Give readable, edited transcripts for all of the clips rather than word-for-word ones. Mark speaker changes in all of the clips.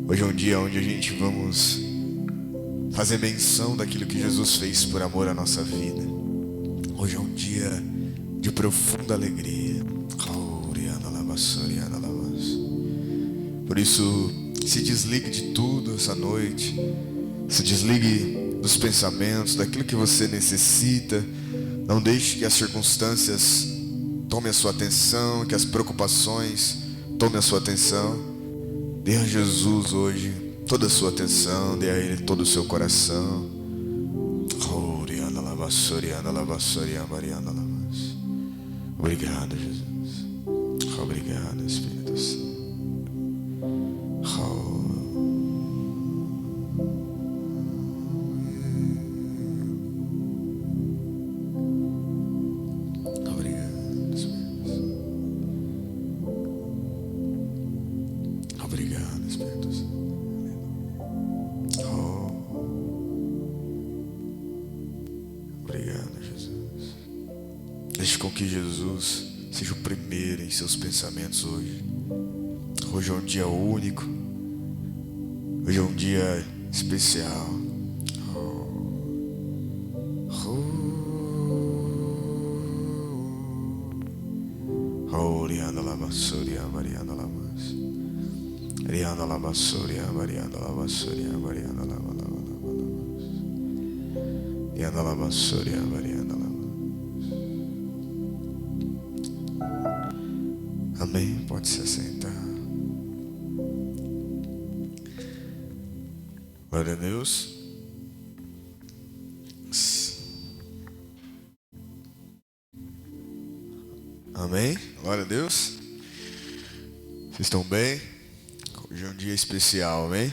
Speaker 1: Hoje é um dia onde a gente vamos fazer menção daquilo que Jesus fez por amor à nossa vida. Hoje é um dia de profunda alegria. Por isso, se desligue de tudo essa noite. Se desligue dos pensamentos, daquilo que você necessita. Não deixe que as circunstâncias tomem a sua atenção, que as preocupações tomem a sua atenção. Dê a Jesus hoje toda a sua atenção, dê a Ele todo o seu coração. Obrigado, Jesus. Obrigado, Espírito Santo. Deixe com que Jesus seja o primeiro em seus pensamentos hoje. Hoje é um dia único. Hoje é um dia especial. Amém, pode se assentar. Glória a Deus. Amém, glória a Deus. Vocês estão bem? Hoje é um dia especial, amém?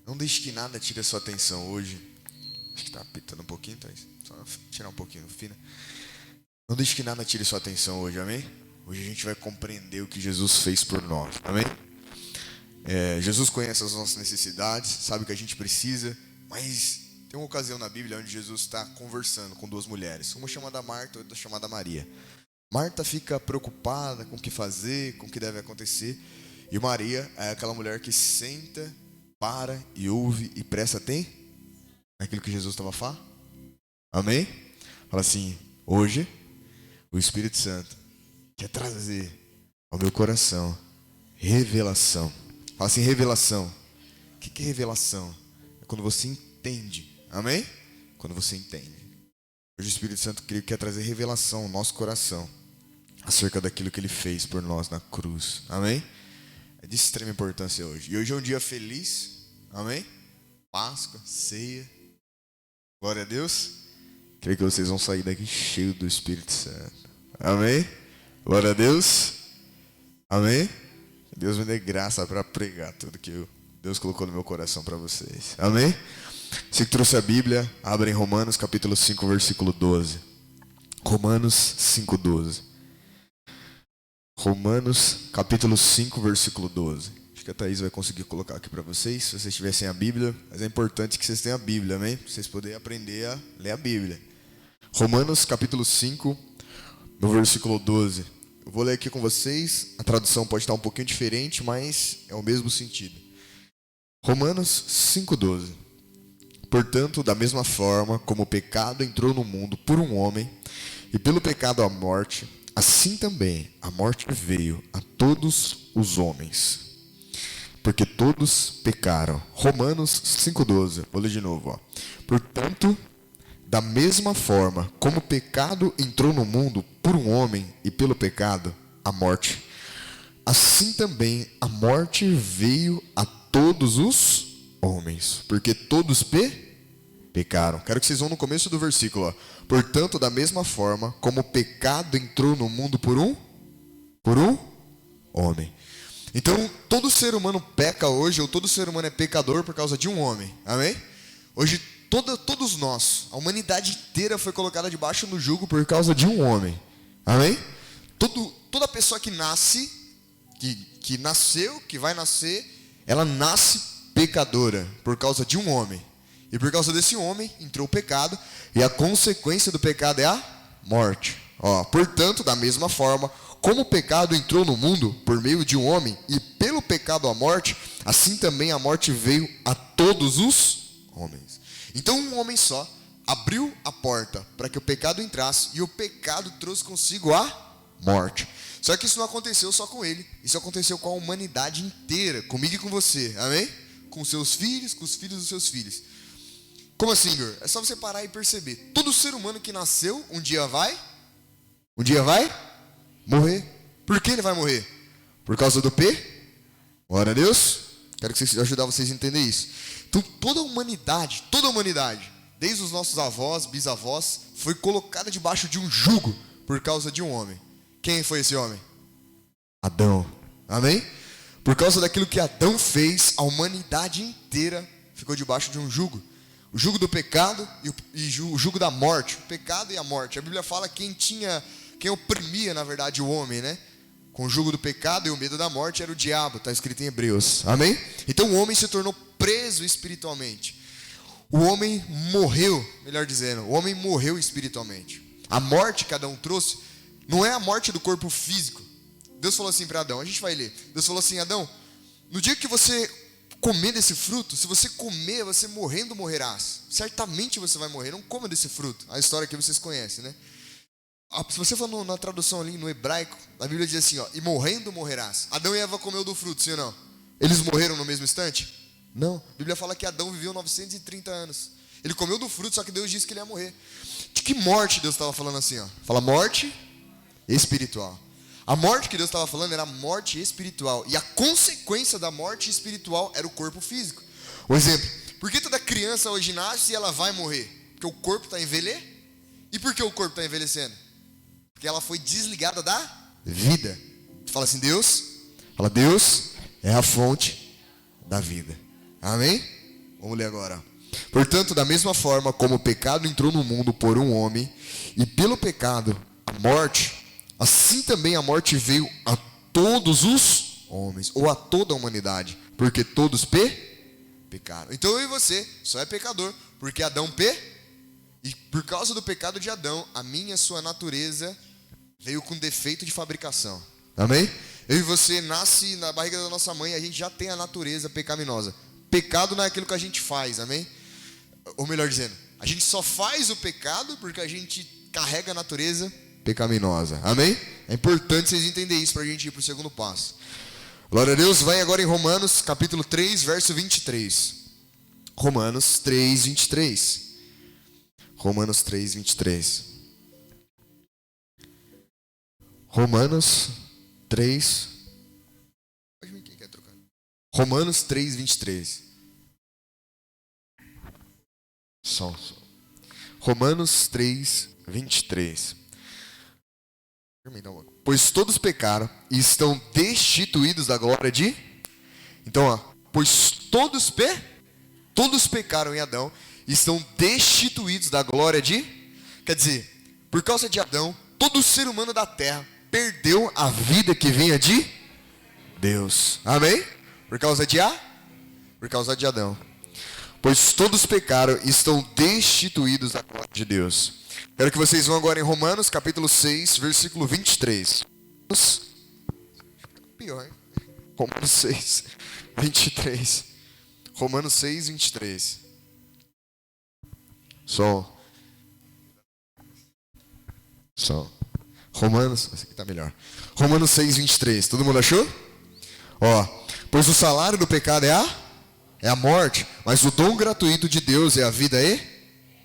Speaker 1: Não deixe que nada tire a sua atenção hoje. Acho que está apitando um pouquinho, então só tirar um pouquinho fino. Não deixe que nada tire a sua atenção hoje, amém? Hoje a gente vai compreender o que Jesus fez por nós, amém? Jesus conhece as nossas necessidades, sabe o que a gente precisa, mas tem uma ocasião na Bíblia onde Jesus está conversando com duas mulheres, uma chamada Marta e outra chamada Maria. Marta fica preocupada com o que fazer, com o que deve acontecer, e Maria é aquela mulher que senta, para e ouve e presta atenção naquilo que Jesus estava falando, amém? Fala assim, hoje o Espírito Santo quer trazer ao meu coração revelação. Fala assim, revelação. O que é revelação? É quando você entende. Amém? Quando você entende. Hoje o Espírito Santo quer trazer revelação ao nosso coração acerca daquilo que Ele fez por nós na cruz. Amém? É de extrema importância hoje. E hoje é um dia feliz. Amém? Páscoa, ceia. Glória a Deus. Creio que vocês vão sair daqui cheios do Espírito Santo. Amém? Glória a Deus. Amém? Deus me dê graça para pregar tudo que Deus colocou no meu coração para vocês. Amém? Você que trouxe a Bíblia, abre em Romanos capítulo 5, versículo 12. Romanos 5, 12. Romanos capítulo 5, versículo 12. Acho que a Thaís vai conseguir colocar aqui para vocês, se vocês tivessem a Bíblia. Mas é importante que vocês tenham a Bíblia, amém? Para vocês poderem aprender a ler a Bíblia. Romanos capítulo 5, no versículo 12. Eu vou ler aqui com vocês. A tradução pode estar um pouquinho diferente, mas é o mesmo sentido. Romanos 5,12. Portanto, da mesma forma como o pecado entrou no mundo por um homem, e pelo pecado a morte, assim também a morte veio a todos os homens. Porque todos pecaram. Romanos 5,12. Vou ler de novo. Portanto, da mesma forma como o pecado entrou no mundo por um homem e pelo pecado a morte, assim também a morte veio a todos os homens, porque todos pecaram. Quero que vocês vão no começo do versículo. Portanto, da mesma forma como o pecado entrou no mundo por um homem. Então, todo ser humano peca hoje, ou todo ser humano é pecador por causa de um homem. Amém? Hoje todos nós, a humanidade inteira foi colocada debaixo do jugo por causa de um homem. Amém? Toda pessoa que nasce, que nasceu, que vai nascer, ela nasce pecadora por causa de um homem. E por causa desse homem entrou o pecado, e a consequência do pecado é a morte. Portanto, da mesma forma como o pecado entrou no mundo por meio de um homem, e pelo pecado a morte, assim também a morte veio a todos os homens. Então um homem só abriu a porta para que o pecado entrasse, e o pecado trouxe consigo a morte. Só que isso não aconteceu só com ele, isso aconteceu com a humanidade inteira, comigo e com você, amém? Com seus filhos, com os filhos dos seus filhos. Como assim, Igor? É só você parar e perceber. Todo ser humano que nasceu, um dia vai morrer. Por que ele vai morrer? Por causa do glória a Deus. Quero ajudar vocês a entender isso. Então toda a humanidade, desde os nossos avós, bisavós, foi colocada debaixo de um jugo por causa de um homem. Quem foi esse homem? Adão. Amém? Por causa daquilo que Adão fez, a humanidade inteira ficou debaixo de um jugo. O jugo do pecado e o jugo da morte. O pecado e a morte. A Bíblia fala quem oprimia, na verdade, o homem, né? Com o jugo do pecado e o medo da morte era o diabo, está escrito em Hebreus. Amém? Então o homem se tornou preso espiritualmente. O homem morreu, melhor dizendo, o homem morreu espiritualmente. A morte que Adão trouxe não é a morte do corpo físico. Deus falou assim para Adão, a gente vai ler. Deus falou assim, Adão, no dia que você comer desse fruto, se você comer, você morrendo morrerás. Certamente você vai morrer, não coma desse fruto. A história que vocês conhecem, né? Se você for na tradução ali, no hebraico, a Bíblia diz assim, ó, e morrendo morrerás. Adão e Eva comeu do fruto, sim ou não? Eles morreram no mesmo instante? Não. A Bíblia fala que Adão viveu 930 anos. Ele comeu do fruto, só que Deus disse que ele ia morrer. De que morte Deus estava falando assim, ó? Fala morte espiritual. A morte que Deus estava falando era a morte espiritual. E a consequência da morte espiritual era o corpo físico. Um exemplo, por que toda criança hoje nasce e ela vai morrer? Porque o corpo está envelhecendo. E por que o corpo está envelhecendo? Porque ela foi desligada da vida. Fala assim, Deus é a fonte da vida. Amém? Vamos ler agora. Portanto, da mesma forma como o pecado entrou no mundo por um homem, e pelo pecado a morte, assim também a morte veio a todos os homens, ou a toda a humanidade, porque todos pecaram. Então eu e você só é pecador, porque Adão e por causa do pecado de Adão, a minha e a sua natureza veio com defeito de fabricação. Amém? Eu e você nasce na barriga da nossa mãe, a gente já tem a natureza pecaminosa. Pecado não é aquilo que a gente faz, amém? Ou melhor dizendo, a gente só faz o pecado porque a gente carrega a natureza pecaminosa. Amém? É importante vocês entenderem isso para a gente ir para o segundo passo. Glória a Deus. Vai agora em Romanos capítulo 3, verso 23. Romanos 3, 23. Romanos 3, 23. Romanos 3. Romanos 3, 23. Só. Romanos 3, 23. Pois todos pecaram e estão destituídos da glória de... Então, ó, pois todos pecaram em Adão e estão destituídos da glória de... Quer dizer, por causa de Adão, todo ser humano da terra perdeu a vida que vinha de Deus. Amém? Por causa de Adão. Pois todos pecaram e estão destituídos da glória de Deus. Quero que vocês vão agora em Romanos, capítulo 6, versículo 23. Pior, hein? Romanos 6, 23. Romanos 6, 23. Som. Romanos, esse aqui tá melhor. Romanos 6, 23. Todo mundo achou? Ó, pois o salário do pecado é a morte, mas o dom gratuito de Deus é a vida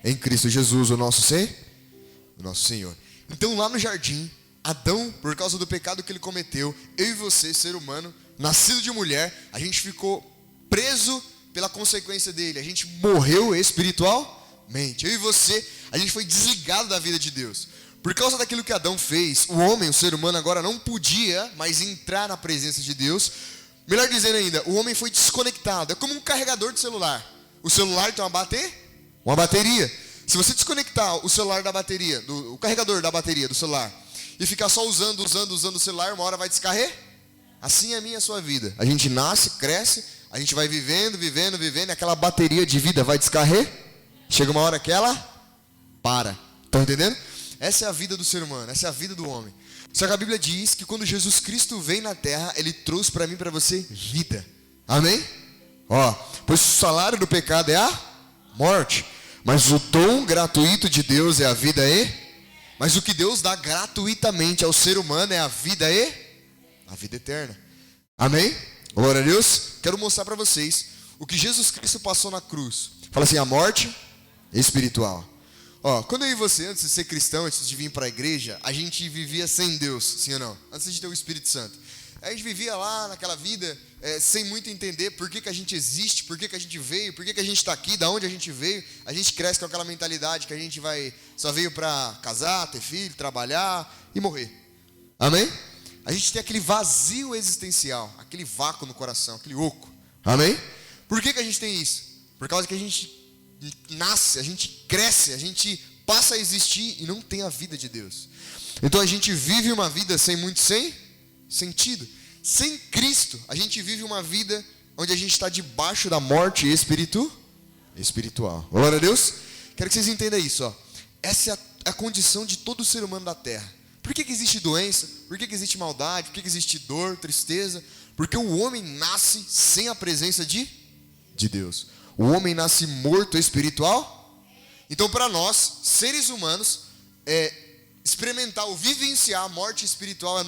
Speaker 1: em Cristo Jesus, o nosso Senhor. Então lá no jardim, Adão, por causa do pecado que ele cometeu, eu e você, ser humano, nascido de mulher, a gente ficou preso pela consequência dele. A gente morreu espiritualmente. Eu e você, a gente foi desligado da vida de Deus. Por causa daquilo que Adão fez, o homem, o ser humano agora não podia mais entrar na presença de Deus. Melhor dizendo ainda, o homem foi desconectado. É como um carregador de celular. O celular tem uma bateria. Se você desconectar o celular da bateria, o carregador da bateria do celular, e ficar só usando o celular, uma hora vai descarregar. Assim é a minha e a sua vida. A gente nasce, cresce, a gente vai vivendo, e aquela bateria de vida vai descarregar. Chega uma hora que ela para. Estão entendendo? Essa é a vida do ser humano, essa é a vida do homem. Só que a Bíblia diz que quando Jesus Cristo veio na terra, Ele trouxe para mim e para você vida. Amém? Pois o salário do pecado é a morte, mas o dom gratuito de Deus é a vida Mas o que Deus dá gratuitamente ao ser humano é a vida a vida eterna. Amém? Glória a Deus. Quero mostrar para vocês o que Jesus Cristo passou na cruz. Fala assim, a morte espiritual. Quando eu e você, antes de ser cristão, antes de vir para a igreja, a gente vivia sem Deus, sim ou não? Antes de ter o Espírito Santo. A gente vivia lá naquela vida sem muito entender por que a gente existe, por que a gente veio, por que a gente está aqui, da onde a gente veio. A gente cresce com aquela mentalidade que a gente só veio para casar, ter filho, trabalhar e morrer. Amém? A gente tem aquele vazio existencial, aquele vácuo no coração, aquele oco. Amém? Por que a gente tem isso? Por causa que a gente nasce, a gente cresce, a gente passa a existir e não tem a vida de Deus. Então a gente vive uma vida sem sentido. Sem Cristo, a gente vive uma vida onde a gente está debaixo da morte espiritual. Glória a Deus. Quero que vocês entendam isso. Essa é a condição de todo ser humano da terra. Por que existe doença? Por que existe maldade? Por que existe dor, tristeza? Porque o homem nasce sem a presença de Deus. O homem nasce morto espiritual. Então, para nós, seres humanos, experimentar ou vivenciar a morte espiritual é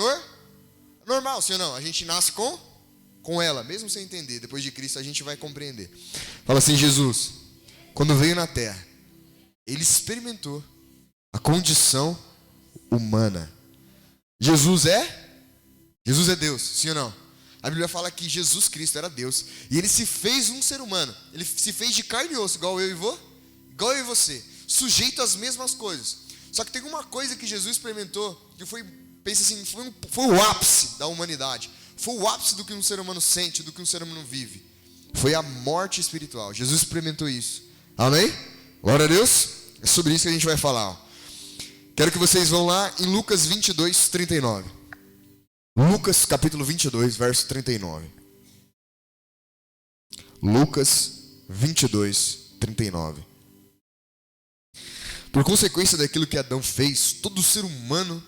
Speaker 1: normal, sim ou não? A gente nasce com ela, mesmo sem entender. Depois de Cristo a gente vai compreender. Fala assim, Jesus, quando veio na terra, Ele experimentou a condição humana. Jesus é Deus, sim ou não? A Bíblia fala que Jesus Cristo era Deus e Ele se fez um ser humano. Ele se fez de carne e osso, igual eu e você, sujeito às mesmas coisas. Só que tem uma coisa que Jesus experimentou que foi o ápice da humanidade. Foi o ápice do que um ser humano sente, do que um ser humano vive. Foi a morte espiritual. Jesus experimentou isso. Amém? Glória a Deus. É sobre isso que a gente vai falar. Quero que vocês vão lá em Lucas 22, 39. Lucas capítulo 22, verso 39. Lucas 22, 39. Por consequência daquilo que Adão fez, todo ser humano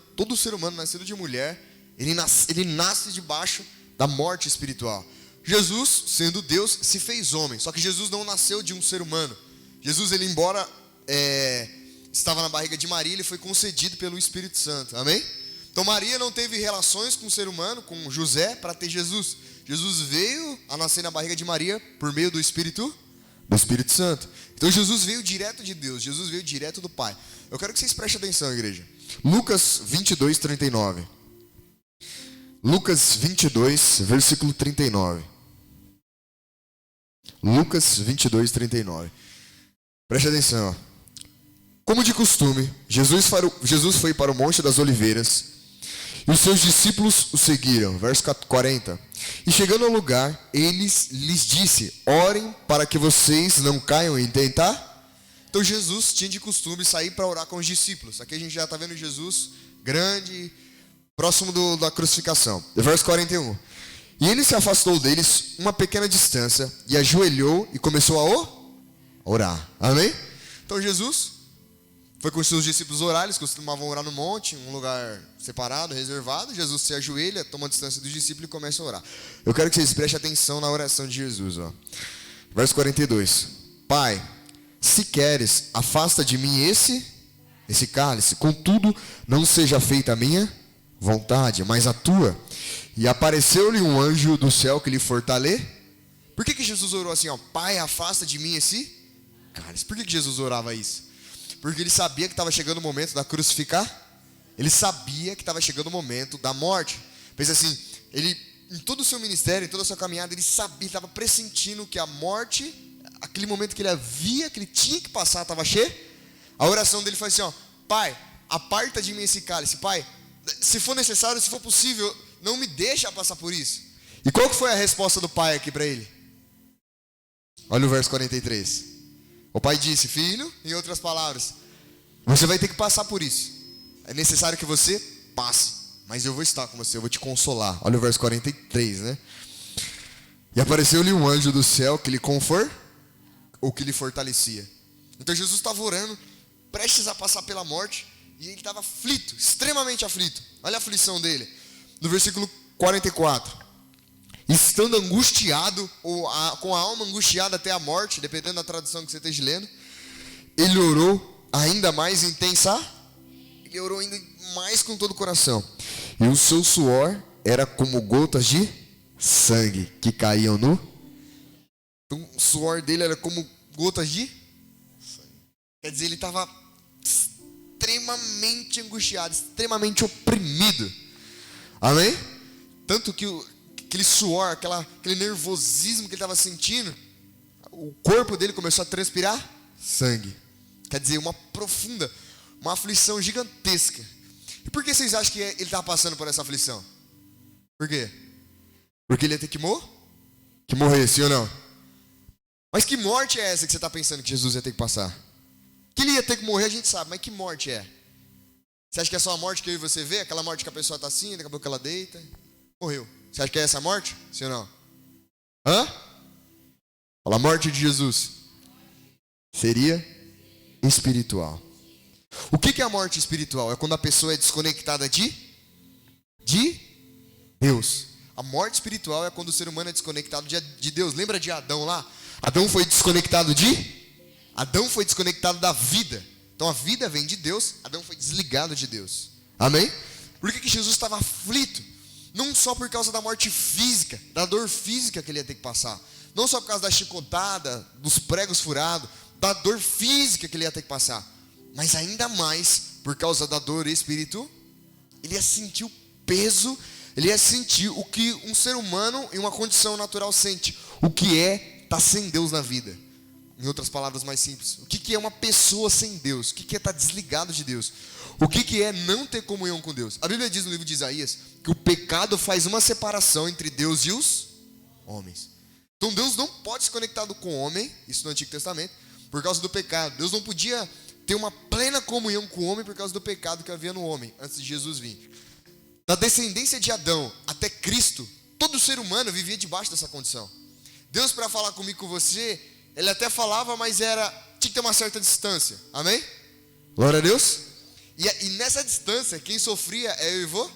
Speaker 1: nascido de mulher, ele nasce debaixo da morte espiritual. Jesus, sendo Deus, se fez homem. Só que Jesus não nasceu de um ser humano. Jesus, ele embora estava na barriga de Maria, ele foi concedido pelo Espírito Santo. Amém? Então Maria não teve relações com o ser humano, com José, para ter Jesus. Jesus veio a nascer na barriga de Maria por meio do Espírito Santo. Então Jesus veio direto de Deus, Jesus veio direto do Pai. Eu quero que vocês prestem atenção, igreja. Lucas 22, 39. Lucas 22, versículo 39. Lucas 22, 39. Preste atenção. Como de costume, Jesus foi para o Monte das Oliveiras e os seus discípulos o seguiram. Verso 40. E chegando ao lugar, lhes disse: orem para que vocês não caiam em tentar. Então Jesus tinha de costume sair para orar com os discípulos. Aqui a gente já está vendo Jesus grande, próximo da crucificação. Verso 41. E ele se afastou deles uma pequena distância e ajoelhou e começou a orar. Amém? Então Jesus foi com os seus discípulos orar. Eles costumavam orar no monte, um lugar separado, reservado. Jesus se ajoelha, toma a distância dos discípulos e começa a orar. Eu quero que vocês prestem atenção na oração de Jesus. Verso 42. Pai, se queres, afasta de mim esse cálice. Contudo, não seja feita a minha vontade, mas a tua. E apareceu-lhe um anjo do céu que lhe fortaleceu. Por que Jesus orou assim? Pai, afasta de mim esse cálice. Por que Jesus orava isso? Porque ele sabia que estava chegando o momento da crucificar. Ele sabia que estava chegando o momento da morte. Pensa assim, ele, em todo o seu ministério, em toda a sua caminhada, ele sabia, estava pressentindo que a morte, aquele momento que ele havia, que ele tinha que passar, estava cheio. A oração dele foi assim, Pai, aparta de mim esse cálice. Pai, se for necessário, se for possível, não me deixa passar por isso. E qual que foi a resposta do pai aqui para ele? Olha o verso 43. O pai disse: filho, em outras palavras, você vai ter que passar por isso. É necessário que você passe, mas eu vou estar com você, eu vou te consolar. Olha o verso 43, né? E apareceu-lhe um anjo do céu que lhe fortalecia. Então Jesus estava orando, prestes a passar pela morte,
Speaker 2: E ele estava aflito, extremamente aflito. Olha a aflição dele. No versículo 44. Estando angustiado, ou com a alma angustiada até a morte, dependendo da tradução que você esteja lendo, ele orou ainda mais intensa. Ele orou ainda mais com todo o coração. E o seu suor era como gotas de sangue que caíam no... Então, o suor dele era como gotas de sangue. Quer dizer, ele estava extremamente angustiado, extremamente oprimido. Amém? Tanto que aquele suor, aquele nervosismo que ele estava sentindo, o corpo dele começou a transpirar sangue. Quer dizer, uma aflição gigantesca. E por que vocês acham que ele estava passando por essa aflição? Por quê? Porque ele ia ter que morrer, sim ou não? Mas que morte é essa que você está pensando que Jesus ia ter que passar? Que ele ia ter que morrer, a gente sabe, mas que morte é? Você acha que é só a morte que eu e você vê? Aquela morte que a pessoa está assim, daqui a pouco ela deita, morreu. Você acha que é essa a morte? Sim ou não? Hã? Fala, a morte de Jesus seria espiritual. O que é a morte espiritual? É quando a pessoa é desconectada de Deus. A morte espiritual é quando o ser humano é desconectado de Deus. Lembra de Adão lá? Adão foi desconectado da vida. Então a vida vem de Deus, Adão foi desligado de Deus. Amém? Por que Jesus estava aflito? Não só por causa da morte física, da dor física que ele ia ter que passar. Não só por causa da chicotada, dos pregos furados, da dor física que ele ia ter que passar. Mas ainda mais por causa da dor espiritual. Ele ia sentir o peso, ele ia sentir o que um ser humano em uma condição natural sente. O que é estar sem Deus na vida. Em outras palavras mais simples. O que é uma pessoa sem Deus? O que é estar desligado de Deus? O que é não ter comunhão com Deus? A Bíblia diz no livro de Isaías que o pecado faz uma separação entre Deus e os homens. Então Deus não pode se conectar com o homem, isso no Antigo Testamento, por causa do pecado. Deus não podia ter uma plena comunhão com o homem por causa do pecado que havia no homem, antes de Jesus vir. Da descendência de Adão até Cristo, todo ser humano vivia debaixo dessa condição. Deus, para falar comigo, com você, ele até falava, mas tinha que ter uma certa distância. Amém? Glória a Deus. E nessa distância, quem sofria é eu e você,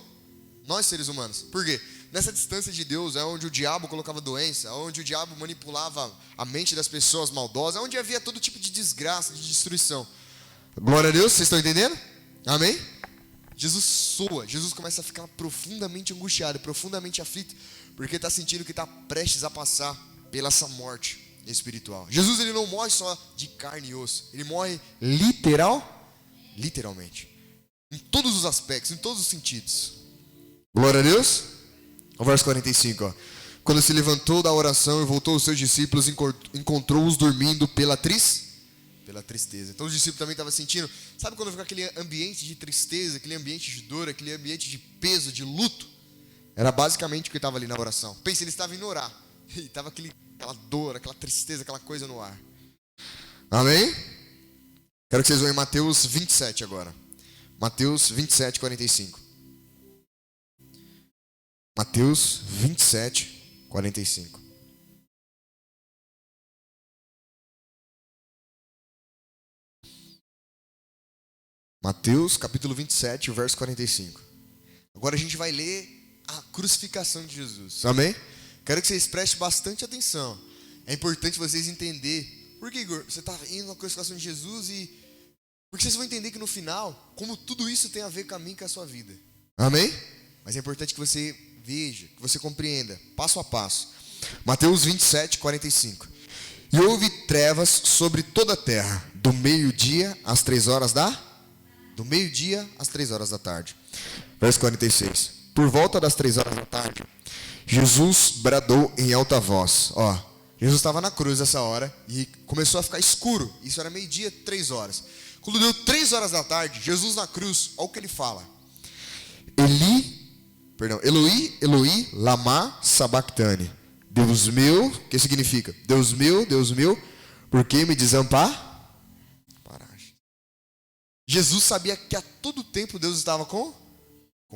Speaker 2: nós seres humanos. Por quê? Nessa distância de Deus é onde o diabo colocava doença, onde o diabo manipulava a mente das pessoas maldosas, onde havia todo tipo de desgraça, de destruição. Glória a Deus, vocês estão entendendo? Amém? Jesus começa a ficar profundamente angustiado, profundamente aflito, porque está sentindo que está prestes a passar pela essa morte espiritual. Jesus, ele não morre só de carne e osso, ele morre literalmente, em todos os aspectos, em todos os sentidos. Glória a Deus. O verso 45, ó. Quando se levantou da oração e voltou aos seus discípulos, encontrou-os dormindo pela tristeza. Então os discípulos também estavam sentindo, sabe quando fica aquele ambiente de tristeza, aquele ambiente de dor, aquele ambiente de peso, de luto? Era basicamente o que estava ali na oração. Pense, eles estavam indo orar, e estava aquela dor, aquela tristeza, aquela coisa no ar. Amém? Quero que vocês vão em Mateus 27 agora. Mateus 27, 45. Mateus 27, 45. Mateus capítulo 27, verso 45. Agora a gente vai ler a crucificação de Jesus. Amém? Quero que vocês prestem bastante atenção. É importante vocês entenderem. Por que, Igor? Você está indo na crucificação de Jesus porque vocês vão entender que no final, como tudo isso tem a ver com a mim e com a sua vida. Amém? Mas é importante que você veja, que você compreenda, passo a passo. Mateus 27, 45. E houve trevas sobre toda a terra, do meio-dia às 3 horas da tarde. Verso 46. Por volta das 3 horas da tarde, Jesus bradou em alta voz. Jesus estava na cruz essa hora e começou a ficar escuro. Isso era meio-dia, 3 horas. Quando deu 3 horas da tarde, Jesus na cruz, olha o que ele fala. Eloi, Eloi, lama sabachthani. Deus meu, o que significa? Deus meu, por que me desamparaste? Jesus sabia que a todo tempo Deus estava com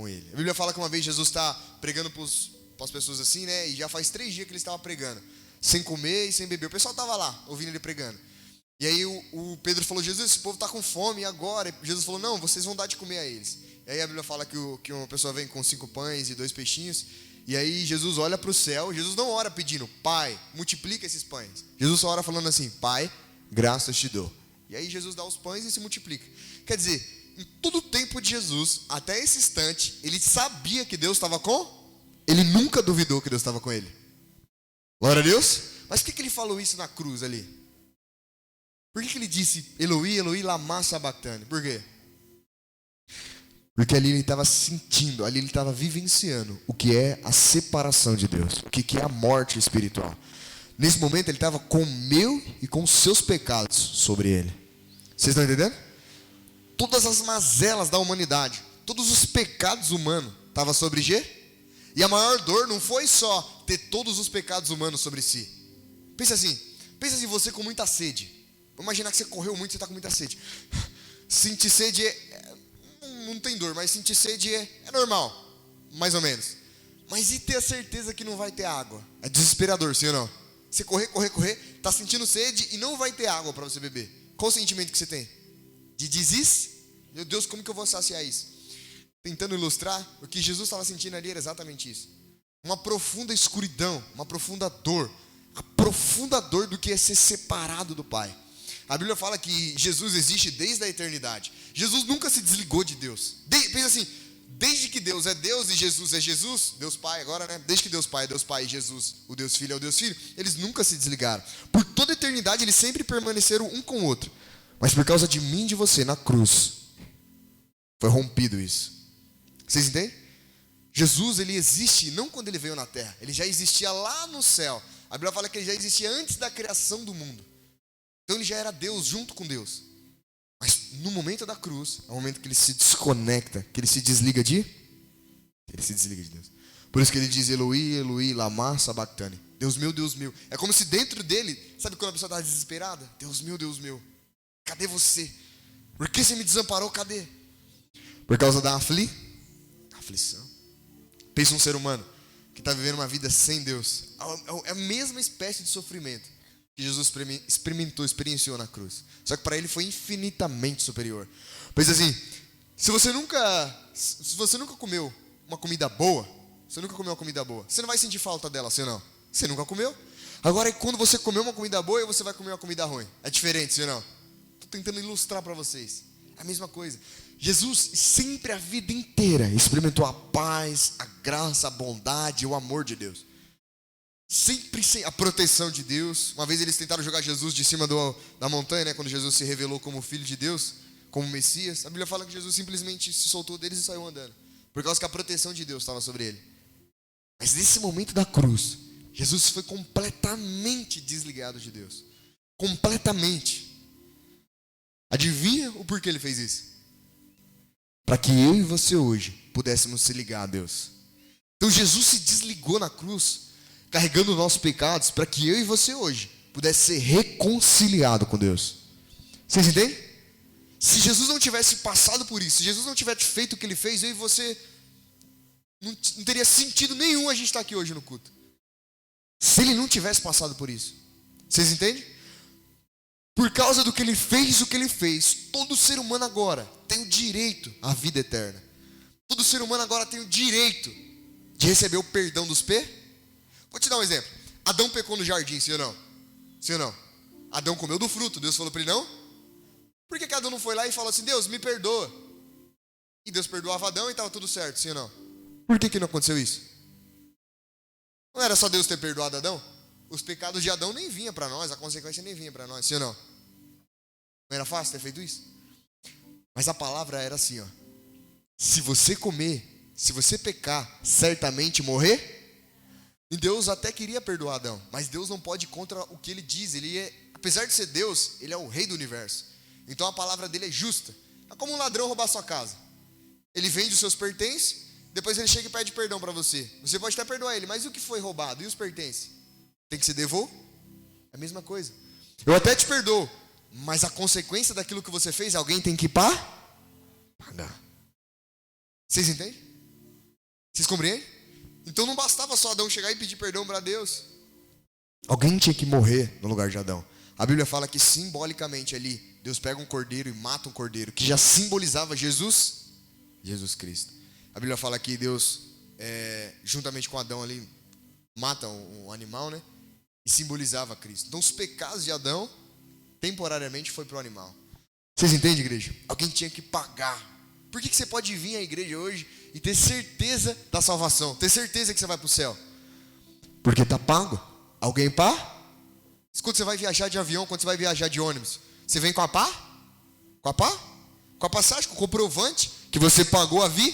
Speaker 2: ele. A Bíblia fala que uma vez Jesus está pregando para as pessoas assim, né? E já faz 3 dias que ele estava pregando, sem comer e sem beber. O pessoal estava lá, ouvindo ele pregando. E aí o Pedro falou, Jesus, esse povo está com fome, e agora? E Jesus falou, não, vocês vão dar de comer a eles. E aí a Bíblia fala que uma pessoa vem com 5 pães e 2 peixinhos, e aí Jesus olha para o céu. Jesus não ora pedindo, Pai, multiplica esses pães. Jesus só ora falando assim, Pai, graças te dou. E aí Jesus dá os pães e se multiplica. Quer dizer, em todo o tempo de Jesus, até esse instante, ele sabia que Deus estava com? Ele nunca duvidou que Deus estava com ele. Glória a Deus. Mas por que ele falou isso na cruz ali? Por que ele disse, Eloi, Eloi, lama sabachthani? Por quê? Porque ali ele estava sentindo, ali ele estava vivenciando o que é a separação de Deus, o que é a morte espiritual. Nesse momento ele estava com o meu e com os seus pecados sobre ele. Vocês estão entendendo? Todas as mazelas da humanidade, todos os pecados humanos estavam sobre G. E a maior dor não foi só ter todos os pecados humanos sobre si. Pensa assim você com muita sede. Vamos imaginar que você correu muito e você está com muita sede. Sentir sede não tem dor, mas sentir sede é normal, mais ou menos. Mas e ter a certeza que não vai ter água? É desesperador, sim ou não? Você correr, está sentindo sede e não vai ter água para você beber. Qual o sentimento que você tem? De desist? Meu Deus, como que eu vou saciar isso? Tentando ilustrar, o que Jesus estava sentindo ali era exatamente isso. Uma profunda escuridão, uma profunda dor. A profunda dor do que é ser separado do Pai. A Bíblia fala que Jesus existe desde a eternidade. Jesus nunca se desligou de Deus. Pensa assim, desde que Deus é Deus e Jesus é Jesus, Deus Pai agora, né? Desde que Deus Pai é Deus Pai e Jesus, o Deus Filho é o Deus Filho, eles nunca se desligaram. Por toda a eternidade eles sempre permaneceram um com o outro. Mas por causa de mim e de você, na cruz, foi rompido isso. Vocês entendem? Jesus, ele existe não quando ele veio na terra, ele já existia lá no céu. A Bíblia fala que ele já existia antes da criação do mundo. Então ele já era Deus junto com Deus. Mas no momento da cruz, é o momento que ele se desconecta, que ele se desliga de Deus. Por isso que ele diz, Eloi, Eloi, lama sabachthani. Deus meu, Deus meu. É como se dentro dele, sabe quando a pessoa está desesperada? Deus meu, cadê você? Por que você me desamparou? Cadê? Por causa da aflição. Pensa um ser humano que está vivendo uma vida sem Deus. É a mesma espécie de sofrimento que Jesus experienciou na cruz. Só que para ele foi infinitamente superior. Pois assim, se você nunca comeu uma comida boa, você não vai sentir falta dela, sim ou não? Você nunca comeu. Agora, quando você comer uma comida boa, você vai comer uma comida ruim. É diferente, sim ou não? Estou tentando ilustrar para vocês. É a mesma coisa. Jesus sempre a vida inteira experimentou a paz, a graça, a bondade, o amor de Deus. Sempre a proteção de Deus. Uma vez eles tentaram jogar Jesus de cima da montanha, né? Quando Jesus se revelou como Filho de Deus, como Messias. A Bíblia fala que Jesus simplesmente se soltou deles e saiu andando. Por causa que a proteção de Deus estava sobre ele. Mas nesse momento da cruz, Jesus foi completamente desligado de Deus. Completamente. Adivinha o porquê ele fez isso? Para que eu e você hoje pudéssemos se ligar a Deus. Então Jesus se desligou na cruz, carregando os nossos pecados, para que eu e você hoje pudesse ser reconciliado com Deus. Vocês entendem? Se Jesus não tivesse passado por isso, se Jesus não tivesse feito o que ele fez, eu e você não teria sentido nenhum a gente estar aqui hoje no culto. Se ele não tivesse passado por isso. Vocês entendem? Por causa do que ele fez, todo ser humano agora tem o direito à vida eterna. Todo ser humano agora tem o direito de receber o perdão dos pecados. Vou te dar um exemplo. Adão pecou no jardim, sim ou não? Sim ou não? Adão comeu do fruto, Deus falou para ele não? Por que Adão não foi lá e falou assim, Deus, me perdoa? E Deus perdoava Adão e estava tudo certo, sim ou não? Por que não aconteceu isso? Não era só Deus ter perdoado Adão? Os pecados de Adão nem vinham para nós, a consequência nem vinha para nós, sim ou não? Não era fácil ter feito isso? Mas a palavra era assim, ó. Se você comer, se você pecar, certamente morrer. E Deus até queria perdoar Adão, mas Deus não pode ir contra o que ele diz. Apesar de ser Deus, ele é o rei do universo. Então a palavra dele é justa. É como um ladrão roubar sua casa. Ele vende os seus pertences, depois ele chega e pede perdão para você. Você pode até perdoar ele, mas e o que foi roubado? E os pertences? Tem que ser devolvido? É a mesma coisa. Eu até te perdoo, mas a consequência daquilo que você fez, alguém tem que pagar. Vocês entendem? Vocês compreendem? Então não bastava só Adão chegar e pedir perdão para Deus. Alguém tinha que morrer no lugar de Adão. A Bíblia fala que simbolicamente ali, Deus pega um cordeiro e mata um cordeiro, que já simbolizava Jesus Cristo. A Bíblia fala que Deus, juntamente com Adão ali, mata um animal, né? E simbolizava Cristo. Então os pecados de Adão, temporariamente, foi para o animal. Vocês entendem, igreja? Alguém tinha que pagar. Por que você pode vir à igreja hoje e ter certeza da salvação? Ter certeza que você vai para o céu? Porque está pago. Alguém paga? Quando você vai viajar de avião, quando você vai viajar de ônibus, você vem com a pá? Com a pá? Com a passagem, com o comprovante que você pagou a vir?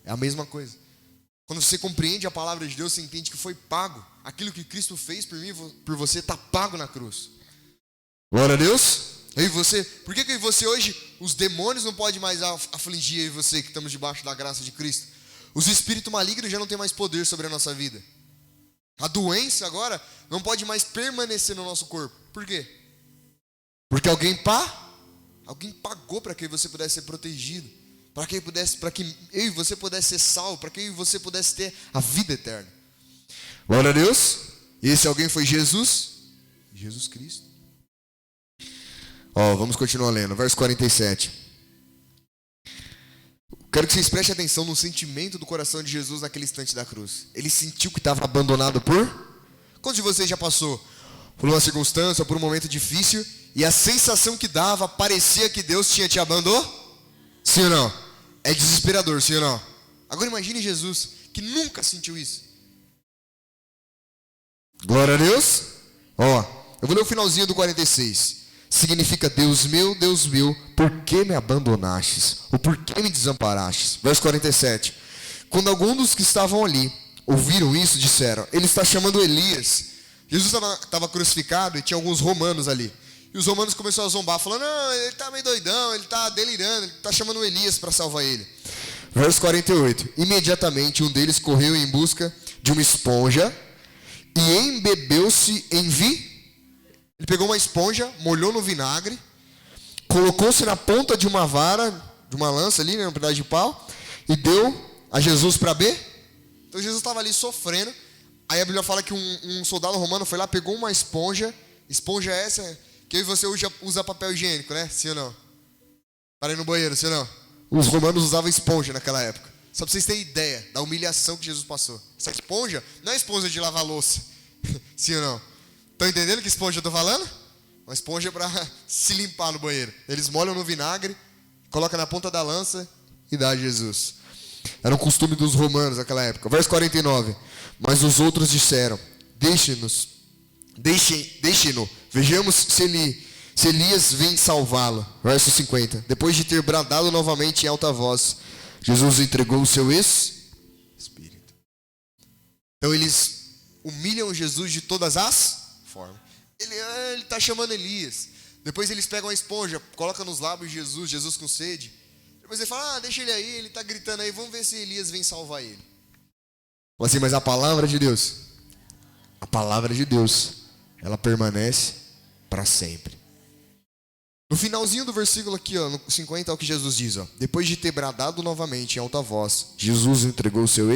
Speaker 2: É a mesma coisa. Quando você compreende a palavra de Deus, você entende que foi pago. Aquilo que Cristo fez por mim, por você, está pago na cruz. Glória a Deus. E você, por que você hoje, os demônios não podem mais afligir eu e você que estamos debaixo da graça de Cristo? Os espíritos malignos já não têm mais poder sobre a nossa vida. A doença agora não pode mais permanecer no nosso corpo. Por quê? Porque alguém pagou para que você pudesse ser protegido, para que eu e você pudesse ser salvo, para que eu e você pudesse ter a vida eterna. Glória a Deus. Esse alguém foi Jesus Cristo. Vamos continuar lendo, verso 47. Quero que vocês prestem atenção no sentimento do coração de Jesus naquele instante da cruz. Ele sentiu que estava abandonado por... Quantos de vocês já passou por uma circunstância, por um momento difícil, e a sensação que dava, parecia que Deus tinha te abandonado? Sim ou não? É desesperador, sim ou não? Agora imagine Jesus, que nunca sentiu isso. Glória a Deus. Eu vou ler o finalzinho do 46. Significa: Deus meu, por que me abandonastes? Ou por que me desamparastes? Verso 47. Quando alguns dos que estavam ali ouviram isso, disseram: ele está chamando Elias. Jesus estava crucificado e tinha alguns romanos ali. E os romanos começaram a zombar, falando: não, ele está meio doidão, ele está delirando, ele está chamando Elias para salvar ele. Verso 48. Imediatamente um deles correu em busca de uma esponja e embebeu-se em vinho. Ele pegou uma esponja, molhou no vinagre, colocou-se na ponta de uma vara, de uma lança ali, um pedaço de pau, e deu a Jesus para beber. Então Jesus estava ali sofrendo. Aí a Bíblia fala que um soldado romano foi lá, pegou uma esponja essa que eu e você usa papel higiênico, né? Sim ou não? Para ir no banheiro, sim ou não? Os romanos usavam esponja naquela época. Só para vocês terem ideia da humilhação que Jesus passou. Essa esponja não é esponja de lavar louça. Sim ou não? Estão entendendo que esponja eu estou falando? Uma esponja para se limpar no banheiro. Eles molham no vinagre, colocam na ponta da lança e dá a Jesus. Era um costume dos romanos naquela época. Verso 49. Mas os outros disseram: deixem-no, vejamos se Elias vem salvá-lo. Verso 50. Depois de ter bradado novamente em alta voz, Jesus entregou o seu espírito. Então eles humilham Jesus de todas as formas. Ele está chamando Elias. Depois eles pegam a esponja, colocam nos lábios de Jesus com sede. Depois ele fala: deixa ele aí, ele está gritando aí, vamos ver se Elias vem salvar ele. Assim, mas a palavra de Deus, ela permanece para sempre. No finalzinho do versículo aqui, no 50, é o que Jesus diz. Depois de ter bradado novamente em alta voz, Jesus entregou o seu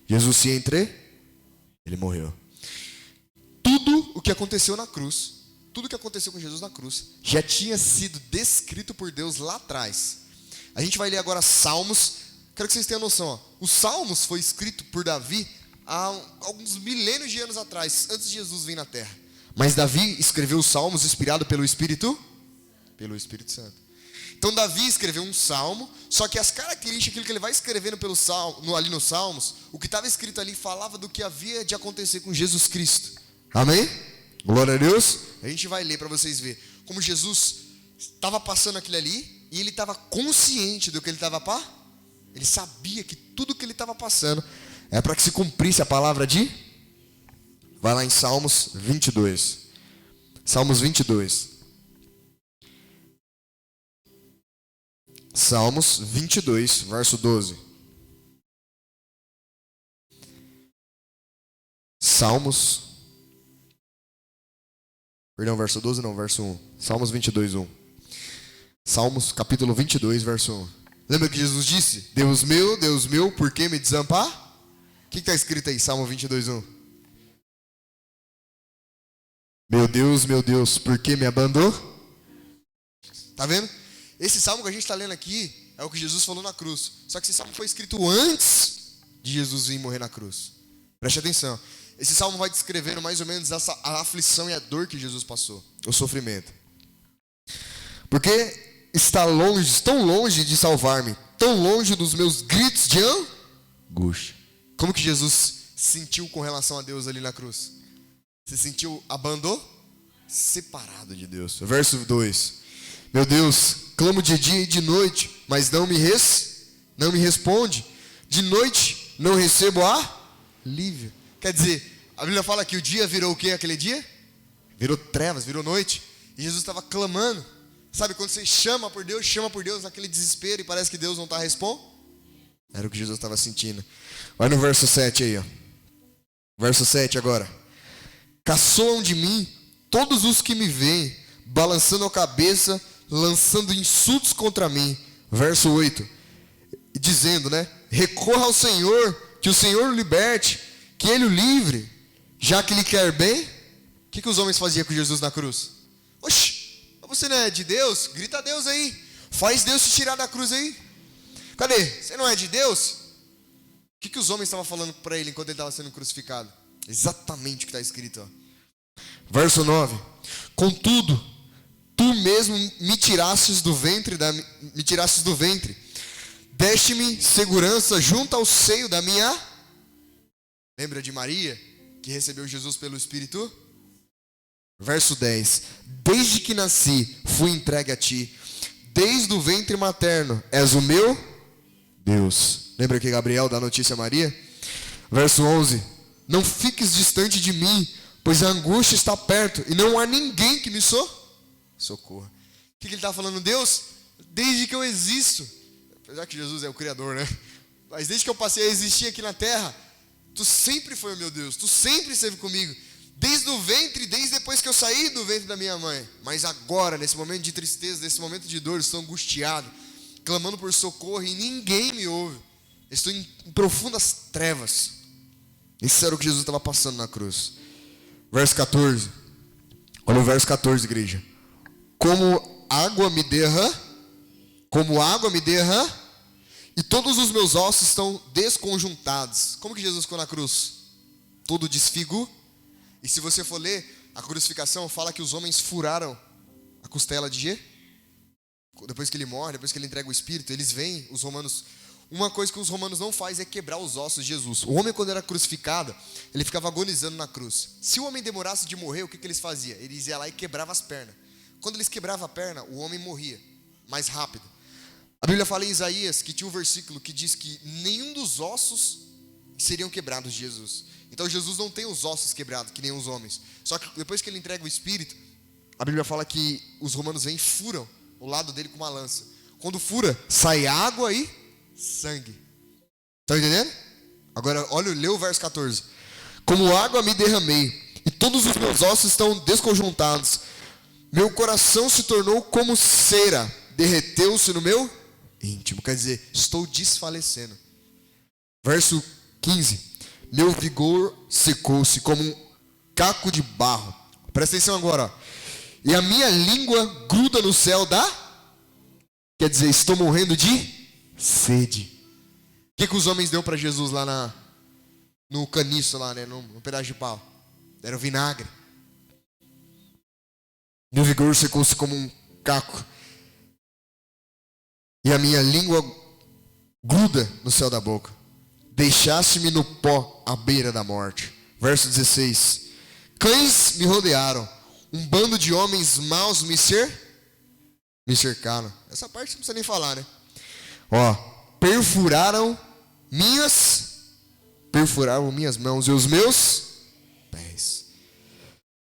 Speaker 2: Jesus se ele morreu. Tudo o que aconteceu na cruz, tudo o que aconteceu com Jesus na cruz, já tinha sido descrito por Deus lá atrás. A gente vai ler agora Salmos. Quero que vocês tenham noção. Os Salmos foi escrito por Davi há alguns milênios de anos atrás, antes de Jesus vir na terra. Mas Davi escreveu os Salmos inspirado pelo Espírito Santo. Então Davi escreveu um salmo, só que as características, aquilo que ele vai escrevendo ali nos Salmos, o que estava escrito ali falava do que havia de acontecer com Jesus Cristo. Amém? Glória a Deus. A gente vai ler para vocês verem como Jesus estava passando aquilo ali e ele estava consciente do que ele estava passando. Ele sabia que tudo que ele estava passando é para que se cumprisse a palavra de... Vai lá em Salmos 22. Salmos 22. Salmos 22, verso 12. Verso 12 não, verso 1. Salmos 22, 1. Salmos, capítulo 22, verso 1. Lembra que Jesus disse: Deus meu, por que me desampar? O que está escrito aí, Salmo 22, 1? meu Deus, por que me abandonou? Tá vendo? Esse salmo que a gente está lendo aqui é o que Jesus falou na cruz. Só que esse salmo foi escrito antes de Jesus vir morrer na cruz. Preste atenção. Esse salmo vai descrevendo mais ou menos a aflição e a dor que Jesus passou, o sofrimento. Porque está longe, tão longe de salvar-me, tão longe dos meus gritos de angústia. Como que Jesus sentiu com relação a Deus ali na cruz? Se sentiu abandonado, separado de Deus. Verso 2. Meu Deus, clamo de dia e de noite, mas não me responde. De noite não recebo alívio. Quer dizer, a Bíblia fala que o dia virou o quê aquele dia? Virou trevas, virou noite. E Jesus estava clamando. Sabe quando você chama por Deus naquele desespero e parece que Deus não está respondendo? Era o que Jesus estava sentindo. Olha no verso 7 aí, ó. Verso 7 agora. Caçoam de mim todos os que me veem, balançando a cabeça, lançando insultos contra mim. Verso 8. Dizendo, né? Recorra ao Senhor, que o Senhor o liberte, que Ele o livre, já que Ele quer bem. O que os homens faziam com Jesus na cruz? Oxi, você não é de Deus? Grita a Deus aí. Faz Deus te tirar da cruz aí. Cadê? Você não é de Deus? O que os homens estavam falando para ele enquanto ele estava sendo crucificado? Exatamente o que está escrito. Ó. Verso 9. Contudo, tu mesmo me tirastes do ventre. Deste-me segurança junto ao seio da minha... Lembra de Maria, que recebeu Jesus pelo Espírito? Verso 10. Desde que nasci, fui entregue a ti. Desde o ventre materno, és o meu Deus. Lembra que Gabriel dá notícia a Maria? Verso 11. Não fiques distante de mim, pois a angústia está perto, e não há ninguém que me socorra. O que ele está falando? Deus, desde que eu existo, apesar que Jesus é o Criador, né? Mas desde que eu passei a existir aqui na terra, tu sempre foi o meu Deus, tu sempre esteve comigo. Desde o ventre, desde depois que eu saí do ventre da minha mãe. Mas agora, nesse momento de tristeza, nesse momento de dor, estou angustiado, clamando por socorro e ninguém me ouve. Estou em profundas trevas. Isso era o que Jesus estava passando na cruz. Verso 14. Olha o verso 14, igreja. Como água me derrama, e todos os meus ossos estão desconjuntados. Como que Jesus ficou na cruz? Todo desfigurado. E se você for ler, a crucificação fala que os homens furaram a costela de Jesus. Depois que ele morre, depois que ele entrega o Espírito, eles vêm, os romanos... Uma coisa que os romanos não fazem é quebrar os ossos de Jesus. O homem, quando era crucificado, ele ficava agonizando na cruz. Se o homem demorasse de morrer, o que eles faziam? Eles iam lá e quebravam as pernas. Quando eles quebravam a perna, o homem morria mais rápido. A Bíblia fala em Isaías que tinha um versículo que diz que nenhum dos ossos seriam quebrados de Jesus. Então Jesus não tem os ossos quebrados, que nem os homens. Só que depois que ele entrega o Espírito, a Bíblia fala que os romanos vêm e furam o lado dele com uma lança. Quando fura, sai água e sangue. Está entendendo? Agora, olha, lê o verso 14. Como água me derramei, e todos os meus ossos estão desconjuntados. Meu coração se tornou como cera, derreteu-se no meu íntimo. Quer dizer, estou desfalecendo. Verso 15. Meu vigor secou-se como um caco de barro. Presta atenção agora. Ó. E a minha língua gruda no céu Quer dizer, estou morrendo de sede. O que os homens deu para Jesus lá no caniço, lá, né, no pedaço de pau? Deram vinagre. Meu vigor secou-se como um caco. E a minha língua gruda no céu da boca. Deixaste-me no pó à beira da morte. Verso 16. Cães me rodearam. Um bando de homens maus me cercaram. Essa parte não precisa nem falar, né? Ó, perfuraram minhas mãos e os meus pés.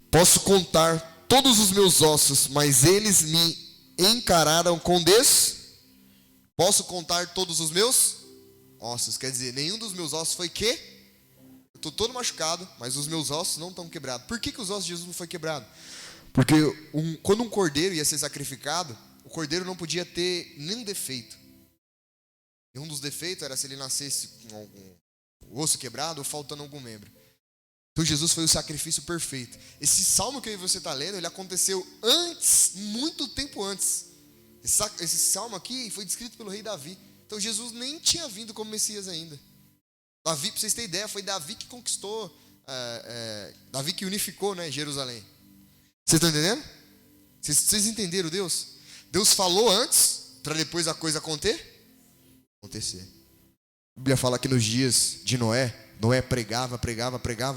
Speaker 2: Posso contar todos os meus ossos, mas eles me encararam com Posso contar todos os meus ossos. Quer dizer, nenhum dos meus ossos foi Eu estou todo machucado, mas os meus ossos não estão quebrados. Por que os ossos de Jesus não foi quebrado? Porque quando um cordeiro ia ser sacrificado, o cordeiro não podia ter nenhum defeito. E um dos defeitos era se ele nascesse com algum osso quebrado ou faltando algum membro. Então Jesus foi o sacrifício perfeito. Esse salmo que você está lendo, ele aconteceu antes, muito tempo antes. Esse salmo aqui foi descrito pelo rei Davi. Então Jesus nem tinha vindo como Messias ainda. Davi, para vocês terem ideia, foi Davi que conquistou, Davi que unificou, né, Jerusalém. Vocês estão entendendo? Vocês entenderam Deus? Deus falou antes, para depois a coisa acontecer. A Bíblia fala que nos dias de Noé pregava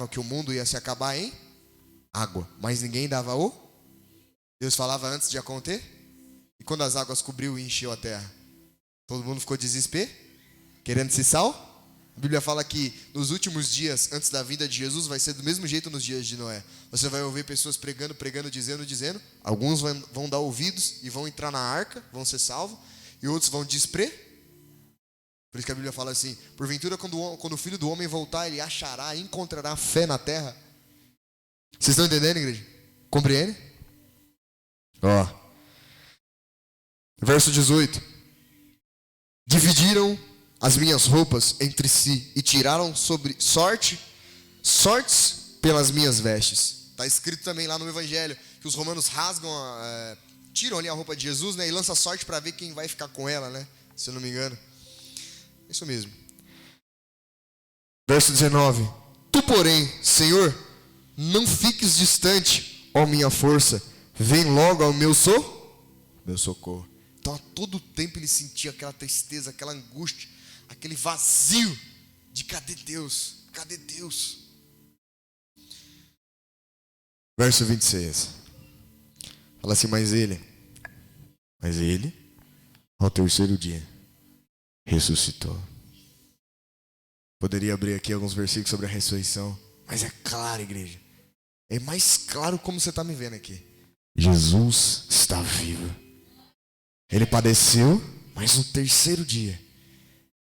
Speaker 2: que o mundo ia se acabar em água, mas ninguém dava Deus falava antes de acontecer. E quando as águas cobriu e encheu a terra, todo mundo ficou desespero, querendo se salvar. A Bíblia fala que nos últimos dias, antes da vinda de Jesus, vai ser do mesmo jeito nos dias de Noé. Você vai ouvir pessoas pregando, dizendo. Alguns vão dar ouvidos e vão entrar na arca, vão ser salvos. E outros vão desprezar. Por isso que a Bíblia fala assim: porventura, quando o Filho do Homem voltar, ele encontrará fé na terra. Vocês estão entendendo, igreja? Compreende? Verso 18. Dividiram as minhas roupas entre si e tiraram sobre sortes pelas minhas vestes. Está escrito também lá no Evangelho que os romanos rasgam, tiram ali a roupa de Jesus, né, e lançam sorte para ver quem vai ficar com ela, né, se eu não me engano. Isso mesmo. Verso 19. Tu, porém, Senhor, não fiques distante, ó minha força, vem logo ao meu socorro. Então a todo tempo ele sentia aquela tristeza, aquela angústia, aquele vazio de cadê Deus? Cadê Deus? Verso 26. Fala assim: mas ele, ao terceiro dia, ressuscitou. Poderia abrir aqui alguns versículos sobre a ressurreição, mas é claro, igreja. É mais claro como você está me vendo aqui. Jesus está vivo. Ele padeceu, mas no terceiro dia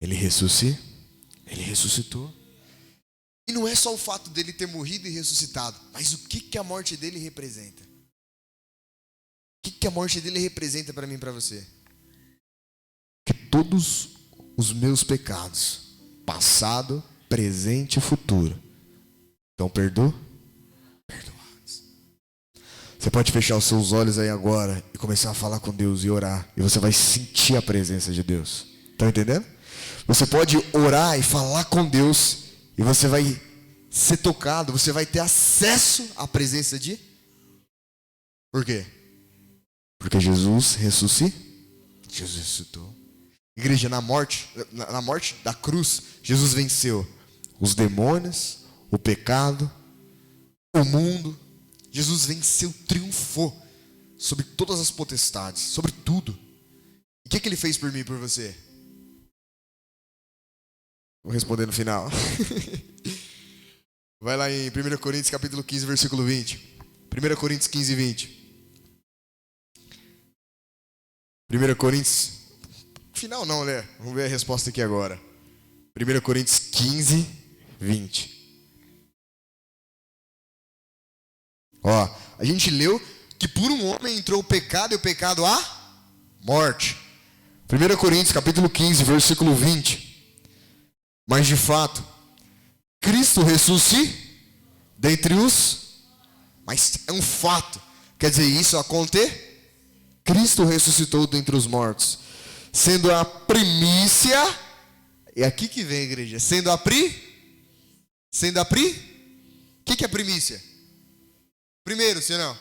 Speaker 2: ele ressuscitou. E não é só o fato dele ter morrido e ressuscitado, mas o que a morte dele representa? O que a morte dele representa para mim e para você? Que todos os meus pecados, passado, presente e futuro, estão perdoados. Você pode fechar os seus olhos aí agora e começar a falar com Deus e orar, e você vai sentir a presença de Deus. Estão entendendo? Você pode orar e falar com Deus, e você vai ser tocado, você vai ter acesso à presença de... Por quê? Porque Jesus ressuscitou. Igreja, na morte da cruz, Jesus venceu os demônios, o pecado, o mundo. Jesus venceu, triunfou sobre todas as potestades, sobre tudo. E o que ele fez por mim e por você? Vou responder no final. Vai lá em 1 Coríntios capítulo 15, versículo 20. 1 Coríntios 15, 20. 1 Coríntios... Final não, né? Vamos ver a resposta aqui agora. 1 Coríntios 15, 20. A gente leu que por um homem entrou o pecado, e o pecado a morte. 1 Coríntios capítulo 15, versículo 20. Mas de fato, Cristo ressuscitou dentre os... Mas é um fato. Quer dizer, isso aconteceu? Cristo ressuscitou dentre os mortos, sendo a primícia... É aqui que vem a igreja. Sendo a O que é primícia? Primeiro, sim ou não?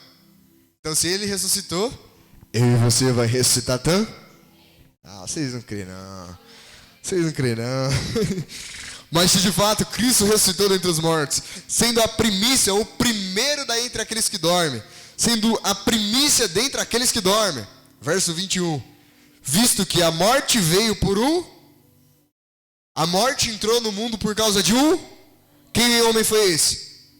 Speaker 2: Então, se ele ressuscitou, eu e você vai ressuscitar também? Vocês não creem não. Mas se de fato Cristo ressuscitou dentre os mortos, sendo a primícia, o primeiro dentre aqueles que dormem, sendo a primícia dentre aqueles que dormem. Verso 21. Visto que a morte veio por a morte entrou no mundo por causa de quem homem foi esse?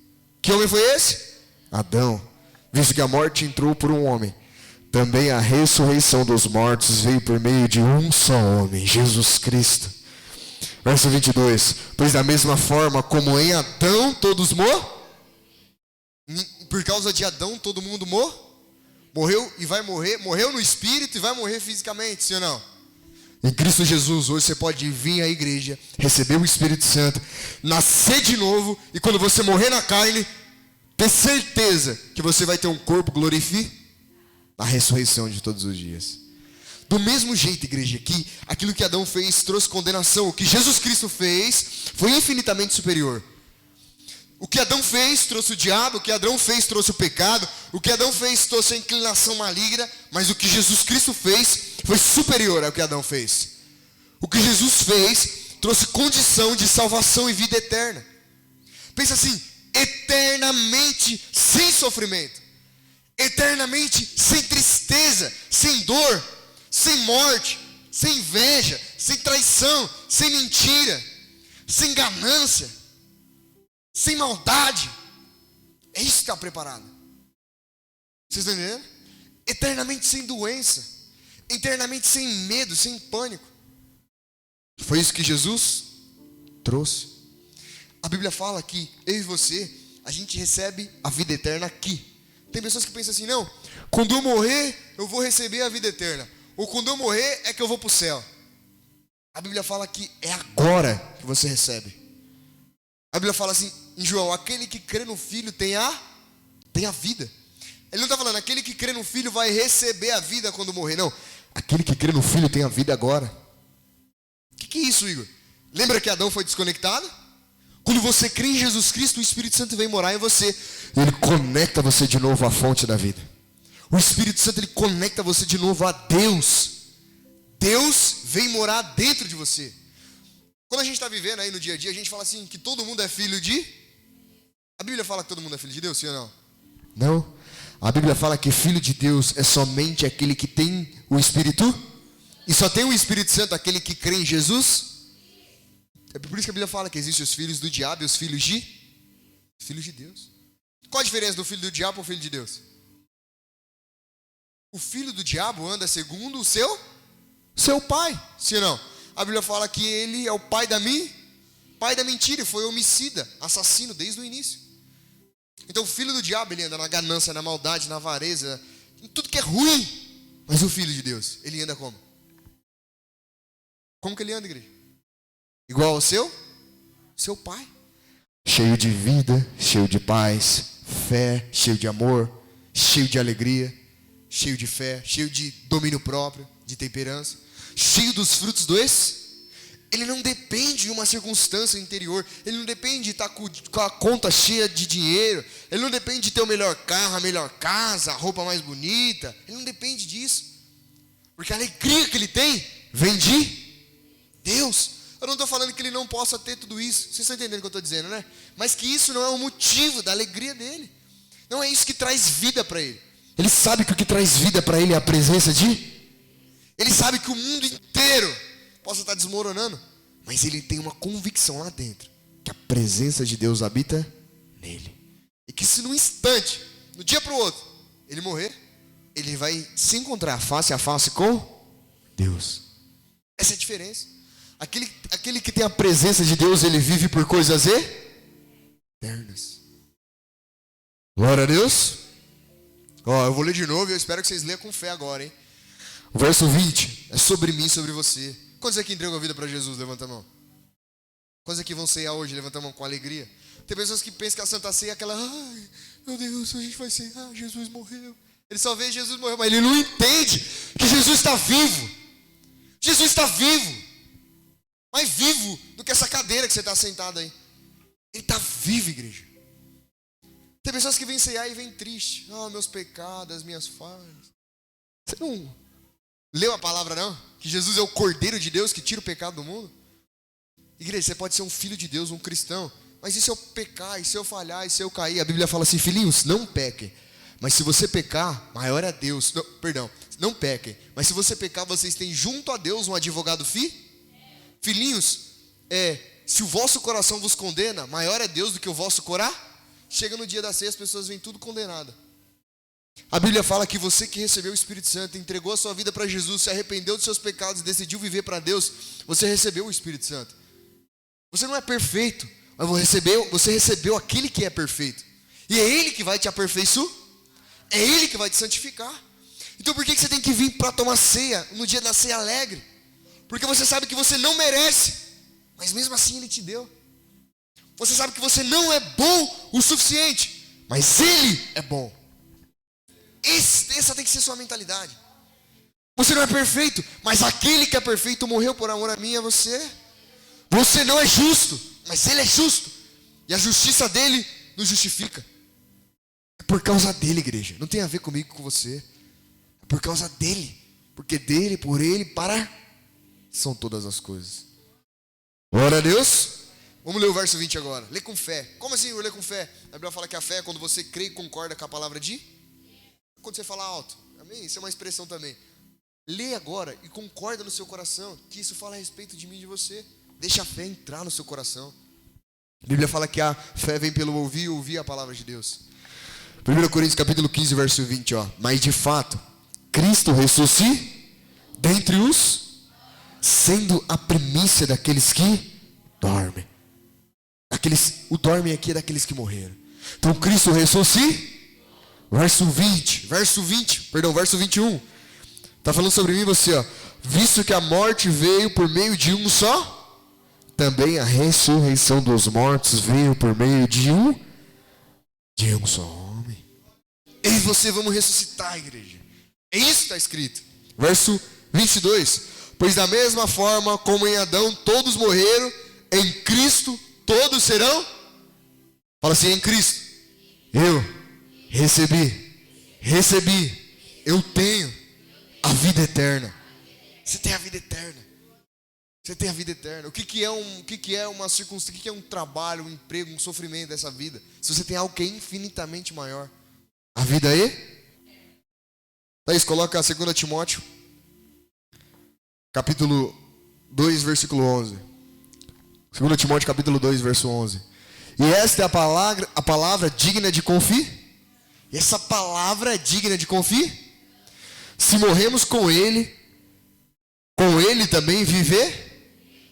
Speaker 2: Que homem foi esse? Adão. Visto que a morte entrou por um homem, também a ressurreição dos mortos veio por meio de um só homem, Jesus Cristo. Verso 22. Pois da mesma forma como em Adão todos por causa de Adão todo mundo morreu e vai morrer, morreu no espírito e vai morrer fisicamente, sim ou não? Em Cristo Jesus, hoje você pode vir à igreja, receber o Espírito Santo, nascer de novo, e quando você morrer na carne, ter certeza que você vai ter um corpo glorificado na ressurreição de todos os dias. Do mesmo jeito, igreja, que aquilo que Adão fez trouxe condenação, o que Jesus Cristo fez foi infinitamente superior. O que Adão fez trouxe o diabo, o que Adão fez trouxe o pecado, o que Adão fez trouxe a inclinação maligna, mas o que Jesus Cristo fez foi superior ao que Adão fez. O que Jesus fez trouxe condição de salvação e vida eterna. Pensa assim, eternamente sem sofrimento, eternamente sem tristeza, sem dor, sem morte, sem inveja, sem traição, sem mentira, sem ganância, sem maldade. É isso que está preparado. Vocês estão entendendo? Eternamente sem doença, eternamente sem medo, sem pânico. Foi isso que Jesus trouxe. A Bíblia fala que eu e você, a gente recebe a vida eterna aqui. Tem pessoas que pensam assim, não, quando eu morrer, eu vou receber a vida eterna. Ou quando eu morrer, é que eu vou para o céu. A Bíblia fala que é agora que você recebe. A Bíblia fala assim, em João, aquele que crê no Filho tem a vida. Ele não está falando, aquele que crê no Filho vai receber a vida quando morrer. Não, aquele que crê no Filho tem a vida agora. O que é isso, Igor? Lembra que Adão foi desconectado? Quando você crê em Jesus Cristo, o Espírito Santo vem morar em você. Ele conecta você de novo à fonte da vida. O Espírito Santo, ele conecta você de novo a Deus. Deus vem morar dentro de você. Quando a gente está vivendo aí no dia a dia, a gente fala assim, que todo mundo é filho de... A Bíblia fala que todo mundo é filho de Deus, sim ou não? Não. A Bíblia fala que filho de Deus é somente aquele que tem o Espírito. E só tem o Espírito Santo aquele que crê em Jesus. É por isso que a Bíblia fala que existem os filhos do diabo e os filhos de Deus. Qual a diferença do filho do diabo para o filho de Deus? O filho do diabo anda segundo o seu pai, sim ou não? A Bíblia fala que ele é o pai da mentira, foi homicida, assassino desde o início. Então o filho do diabo, ele anda na ganância, na maldade, na avareza, em tudo que é ruim. Mas o filho de Deus, ele anda como? Como que ele anda, igreja? Igual ao seu pai. Cheio de vida, cheio de paz, fé, cheio de amor, cheio de alegria, cheio de fé, cheio de domínio próprio, de temperança, cheio dos frutos do Espírito. Ele não depende de uma circunstância interior. Ele não depende de estar com a conta cheia de dinheiro. Ele não depende de ter o melhor carro, a melhor casa, a roupa mais bonita. Ele não depende disso. Porque a alegria que ele tem vem de Deus. Eu não estou falando que ele não possa ter tudo isso. Vocês estão entendendo o que eu estou dizendo, né? Mas que isso não é o motivo da alegria dele. Não é isso que traz vida para ele. Ele sabe que o que traz vida para ele é a presença de... Ele sabe que o mundo inteiro possa estar desmoronando, mas ele tem uma convicção lá dentro, que a presença de Deus habita nele. E que se num instante, no dia para o outro, ele morrer, ele vai se encontrar face a face com Deus. Essa é a diferença. Aquele que tem a presença de Deus, ele vive por coisas eternas. Glória a Deus. Eu vou ler de novo e eu espero que vocês leiam com fé agora, hein? O verso 20 é sobre mim, sobre você. Quantos aqui entregam a vida para Jesus? Levanta a mão. Quantos aqui vão ceiar hoje? Levanta a mão com alegria. Tem pessoas que pensam que a Santa Ceia é aquela... Ai, meu Deus, a gente vai ceiar, Jesus morreu. Ele só vê Jesus morreu, mas ele não entende que Jesus está vivo. Jesus está vivo. Mais vivo do que essa cadeira que você está sentado aí. Ele está vivo, igreja. Tem pessoas que vêm ceiar e vêm triste. Meus pecados, as minhas falhas. Você não leu a palavra, não? Que Jesus é o Cordeiro de Deus que tira o pecado do mundo? Igreja, você pode ser um filho de Deus, um cristão. Mas e se eu pecar, e se eu falhar, e se eu cair? A Bíblia fala assim, filhinhos, não pequem. Mas se você pecar, maior é Deus. Não pequem. Mas se você pecar, vocês têm junto a Deus um advogado Filhinhos, se o vosso coração vos condena, maior é Deus do que o vosso coração. Chega no dia da ceia, as pessoas vêm tudo condenadas. A Bíblia fala que você que recebeu o Espírito Santo, entregou a sua vida para Jesus, se arrependeu dos seus pecados e decidiu viver para Deus, você recebeu o Espírito Santo. Você não é perfeito, mas você recebeu aquele que é perfeito. E é Ele que vai te aperfeiçoar. É Ele que vai te santificar. Então por que você tem que vir para tomar ceia no dia da ceia alegre? Porque você sabe que você não merece, mas mesmo assim Ele te deu. Você sabe que você não é bom o suficiente, mas Ele é bom. Essa tem que ser sua mentalidade. Você não é perfeito, mas aquele que é perfeito morreu por amor a mim e a você. Você não é justo, mas Ele é justo. E a justiça dele nos justifica. É por causa dele, igreja. Não tem a ver comigo, com você. É por causa dele. Porque dele, por ele, para são todas as coisas. Glória a Deus. Vamos ler o verso 20 agora. Lê com fé. Como assim ler com fé? A Bíblia fala que a fé é quando você crê e concorda com a palavra de... Quando você fala alto. Amém? Isso é uma expressão também. Lê agora e concorda no seu coração que isso fala a respeito de mim e de você. Deixa a fé entrar no seu coração. A Bíblia fala que a fé vem pelo ouvir e ouvir a palavra de Deus. 1 Coríntios capítulo 15, verso 20, ó. Mas de fato, Cristo ressuscita dentre os, sendo a primícia daqueles que dormem. O dormem aqui é daqueles que morreram. Então Cristo ressuscita. Verso 21. Está falando sobre mim e você, ó. Visto que a morte veio por meio de um só, também a ressurreição dos mortos veio por meio de um só homem. Eu e você vamos ressuscitar, igreja. É isso que está escrito. Verso 22. Pois da mesma forma como em Adão todos morreram, em Cristo todos serão. Fala assim, em Cristo. Eu recebi, eu tenho a vida eterna. Você tem a vida eterna. Você tem a vida eterna. O que é uma circunstância, o que é um trabalho, um emprego, um sofrimento dessa vida? Se você tem algo que é infinitamente maior. A vida é? Thaís, coloca 2 Timóteo, capítulo 2, versículo 11. 2 Timóteo, capítulo 2, verso 11. E esta é a palavra digna de confiar. E essa palavra é digna de confiar. Se morremos com Ele também viver.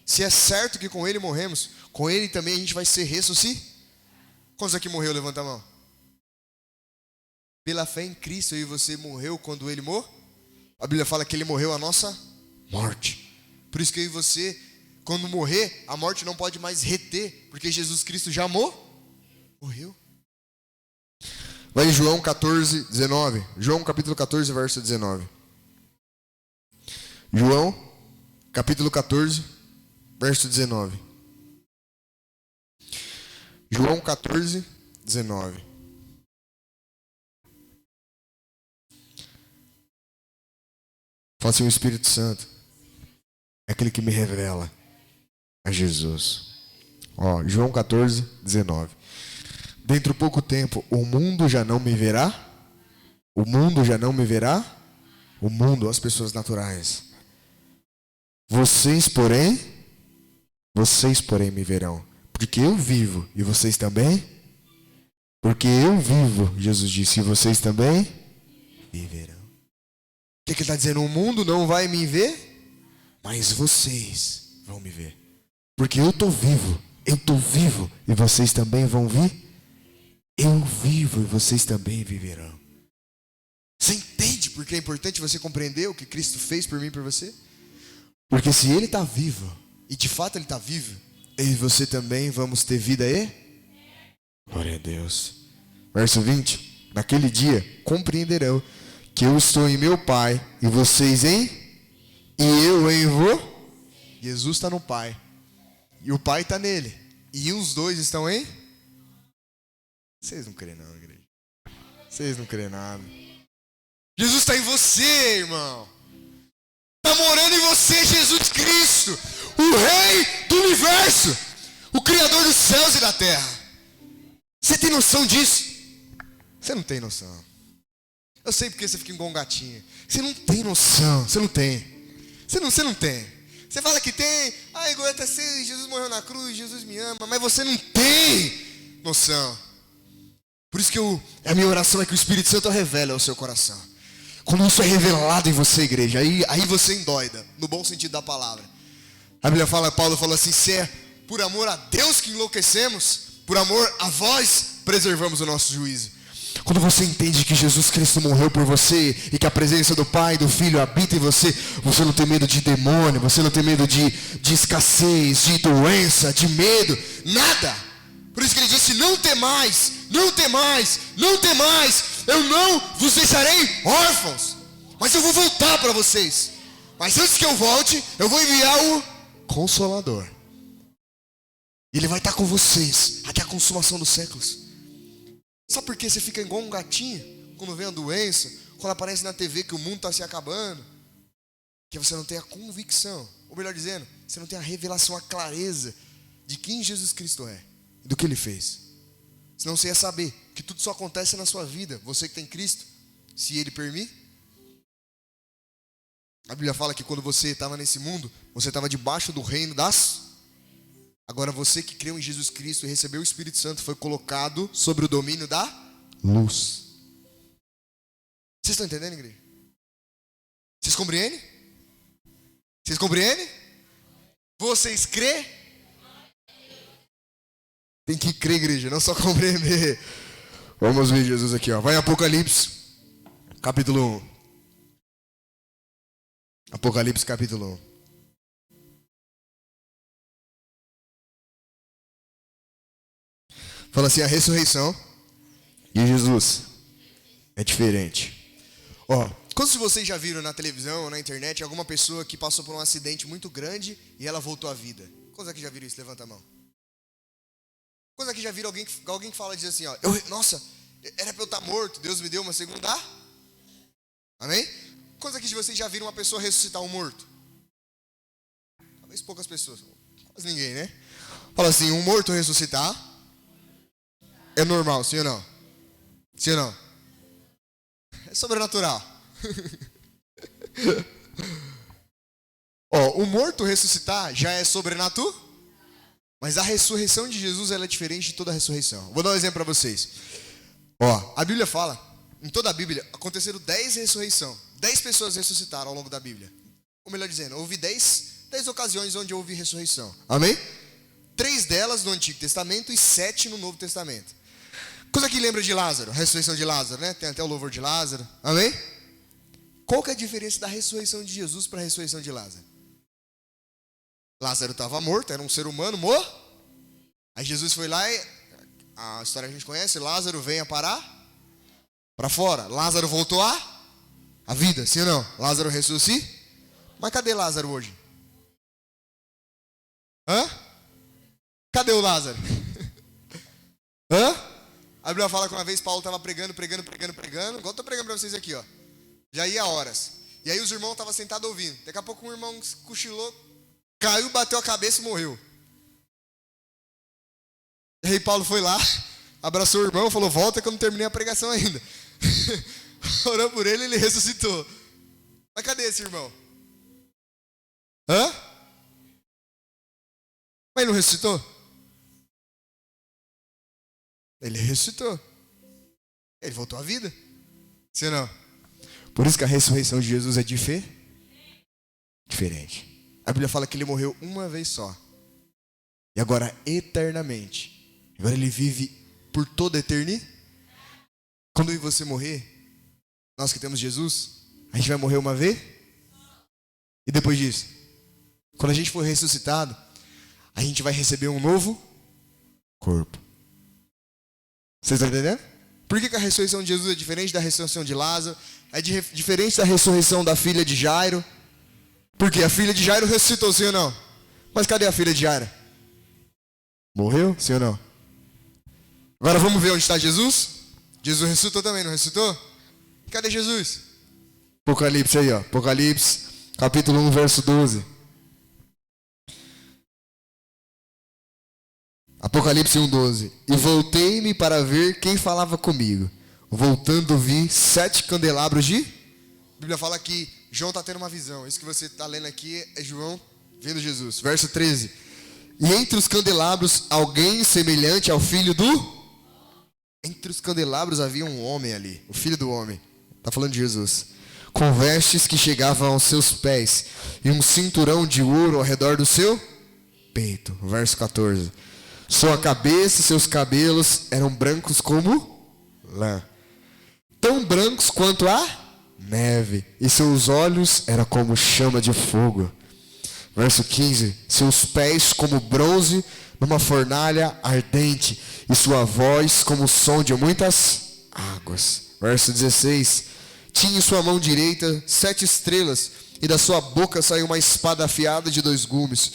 Speaker 2: Se é certo que com Ele morremos, com Ele também a gente vai ser ressuscitados. Quantos aqui morreu? Levanta a mão. Pela fé em Cristo, eu e você morreu quando Ele morreu. A Bíblia fala que Ele morreu a nossa morte. Por isso que eu e você, quando morrer, a morte não pode mais reter, porque Jesus Cristo já morreu. Vai em João 14, 19. João capítulo 14, verso 19. João capítulo 14, verso 19. João 14, 19. Fala assim, o Espírito Santo é aquele que me revela a Jesus. Ó, João 14, 19. Dentro de pouco tempo, o mundo já não me verá. O mundo já não me verá. O mundo, as pessoas naturais. Vocês, porém, me verão. Porque eu vivo e vocês também. Porque eu vivo, Jesus disse, e vocês também viverão. O que ele está dizendo? O mundo não vai me ver, mas vocês vão me ver. Porque eu estou vivo e vocês também vão vir. Eu vivo e vocês também viverão. Você entende por que é importante você compreender o que Cristo fez por mim e por você? Porque se Ele está vivo, e de fato Ele está vivo, eu e você também vamos ter vida e? Glória a Deus. Verso 20. Naquele dia compreenderão que eu estou em meu Pai e vocês em? E eu em Jesus está no Pai. E o Pai está nele. E os dois estão em? Vocês não creem não, igreja. Vocês não creem nada. Jesus está em você, irmão. Está morando em você, Jesus Cristo, o Rei do Universo, o Criador dos céus e da terra. Você tem noção disso? Você não tem noção. Eu sei porque você fica igual um gatinho. Você não tem noção. Você não tem. Você não tem. Você fala que tem. Ah, egoísta, Jesus morreu na cruz, Jesus me ama. Mas você não tem noção. Por isso que a minha oração é que o Espírito Santo revele ao seu coração. Quando isso é revelado em você, igreja, aí você endoida, no bom sentido da palavra. A Bíblia fala, Paulo falou assim, se é por amor a Deus que enlouquecemos, por amor a vós preservamos o nosso juízo. Quando você entende que Jesus Cristo morreu por você e que a presença do Pai e do Filho habita em você, você não tem medo de demônio, você não tem medo de escassez, de doença, de medo, nada. Por isso que ele disse: não temais, não temais, não temais, eu não vos deixarei órfãos, mas eu vou voltar para vocês. Mas antes que eu volte, eu vou enviar o Consolador. Ele vai estar com vocês até a consumação dos séculos. Sabe por que você fica igual um gatinho quando vem a doença, quando aparece na TV que o mundo está se acabando? Que você não tem a convicção, ou melhor dizendo, você não tem a revelação, a clareza de quem Jesus Cristo é e do que Ele fez. Senão você ia saber que tudo só acontece na sua vida, você que tem Cristo, se Ele permite. A Bíblia fala que quando você estava nesse mundo, você estava debaixo do reino das... Agora você que creu em Jesus Cristo e recebeu o Espírito Santo foi colocado sobre o domínio da luz. Vocês estão entendendo, igreja? Vocês compreendem? Vocês compreendem? Vocês crê? Tem que crer, igreja, não só compreender. Vamos ver Jesus aqui, ó. Vai em Apocalipse, capítulo 1. Apocalipse, capítulo 1. Fala assim: a ressurreição de Jesus é diferente. Ó, quantos de vocês já viram na televisão ou na internet alguma pessoa que passou por um acidente muito grande e ela voltou à vida? Quantos aqui já viram isso? Levanta a mão. Quantos aqui já viram alguém que fala, diz assim, ó: nossa, era pra eu estar morto, Deus me deu uma segunda? Amém? Quantos aqui de vocês já viram uma pessoa ressuscitar um morto? Talvez poucas pessoas, quase ninguém, né? Fala assim: um morto ressuscitar é normal, sim ou não? Sim ou não? É sobrenatural. Ó, o morto ressuscitar já é sobrenatural, mas a ressurreição de Jesus ela é diferente de toda a ressurreição. Vou dar um exemplo para vocês. Ó, a Bíblia fala, em toda a Bíblia, aconteceram 10 ressurreições. 10 pessoas ressuscitaram ao longo da Bíblia. Ou melhor dizendo, houve 10 ocasiões onde houve ressurreição. Amém? 3 delas no Antigo Testamento e 7 no Novo Testamento. Coisa que lembra de Lázaro, a ressurreição de Lázaro, né? Tem até o louvor de Lázaro. Amém? Qual que é a diferença da ressurreição de Jesus para a ressurreição de Lázaro? Lázaro estava morto, era um ser humano morto. Aí Jesus foi lá e a história que a gente conhece, Lázaro vem a parar para fora. Lázaro voltou à vida, sim ou não? Lázaro ressuscita. Mas cadê Lázaro hoje? Hã? Cadê o Lázaro? Hã? A Bíblia fala que uma vez Paulo estava pregando, igual eu estou pregando para vocês aqui, ó. Já ia horas. E aí os irmãos estavam sentados ouvindo. Daqui a pouco um irmão cochilou, caiu, bateu a cabeça e morreu. E aí Paulo foi lá, abraçou o irmão, falou: volta que eu não terminei a pregação ainda. Orou por ele, ele ressuscitou. Mas cadê esse irmão? Hã? Mas ele não ressuscitou? Ele ressuscitou. Ele voltou à vida. Sim ou não? Por isso que a ressurreição de Jesus é diferente. A Bíblia fala que ele morreu uma vez só. E agora eternamente. Agora ele vive por toda a eternidade. Quando eu e você morrer, nós que temos Jesus, a gente vai morrer uma vez. E depois disso, quando a gente for ressuscitado, a gente vai receber um novo corpo. Vocês estão entendendo? Por que a ressurreição de Jesus é diferente da ressurreição de Lázaro? É diferente da ressurreição da filha de Jairo? Porque a filha de Jairo ressuscitou, sim ou não? Mas cadê a filha de Jairo? Morreu, sim ou não? Agora vamos ver onde está Jesus? Jesus ressuscitou também, não ressuscitou? Cadê Jesus? Apocalipse aí, ó. Apocalipse, capítulo 1, verso 12. Apocalipse 1:12. E voltei-me para ver quem falava comigo. Voltando vi 7 candelabros de... A Bíblia fala que João está tendo uma visão. Isso que você está lendo aqui é João vendo Jesus. Verso 13. E entre os candelabros alguém semelhante ao filho do... Entre os candelabros havia um homem ali. O filho do homem. Está falando de Jesus. Com vestes que chegavam aos seus pés. E um cinturão de ouro ao redor do seu peito. Verso 14. Sua cabeça e seus cabelos eram brancos como lã, tão brancos quanto a neve, e seus olhos eram como chama de fogo. Verso 15, seus pés como bronze numa fornalha ardente, e sua voz como o som de muitas águas. Verso 16, tinha em sua mão direita 7 estrelas, e da sua boca saiu uma espada afiada de 2 gumes.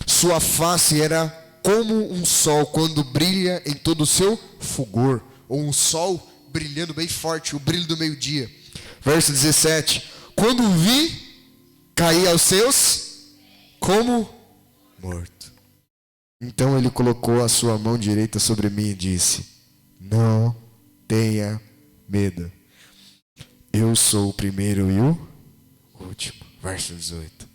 Speaker 2: Sua face era como um sol quando brilha em todo o seu fulgor, ou um sol brilhando bem forte, o brilho do meio-dia. Verso 17, quando o vi, caí aos seus como morto. Então ele colocou a sua mão direita sobre mim e disse: não tenha medo. Eu sou o primeiro e o último. Verso 18.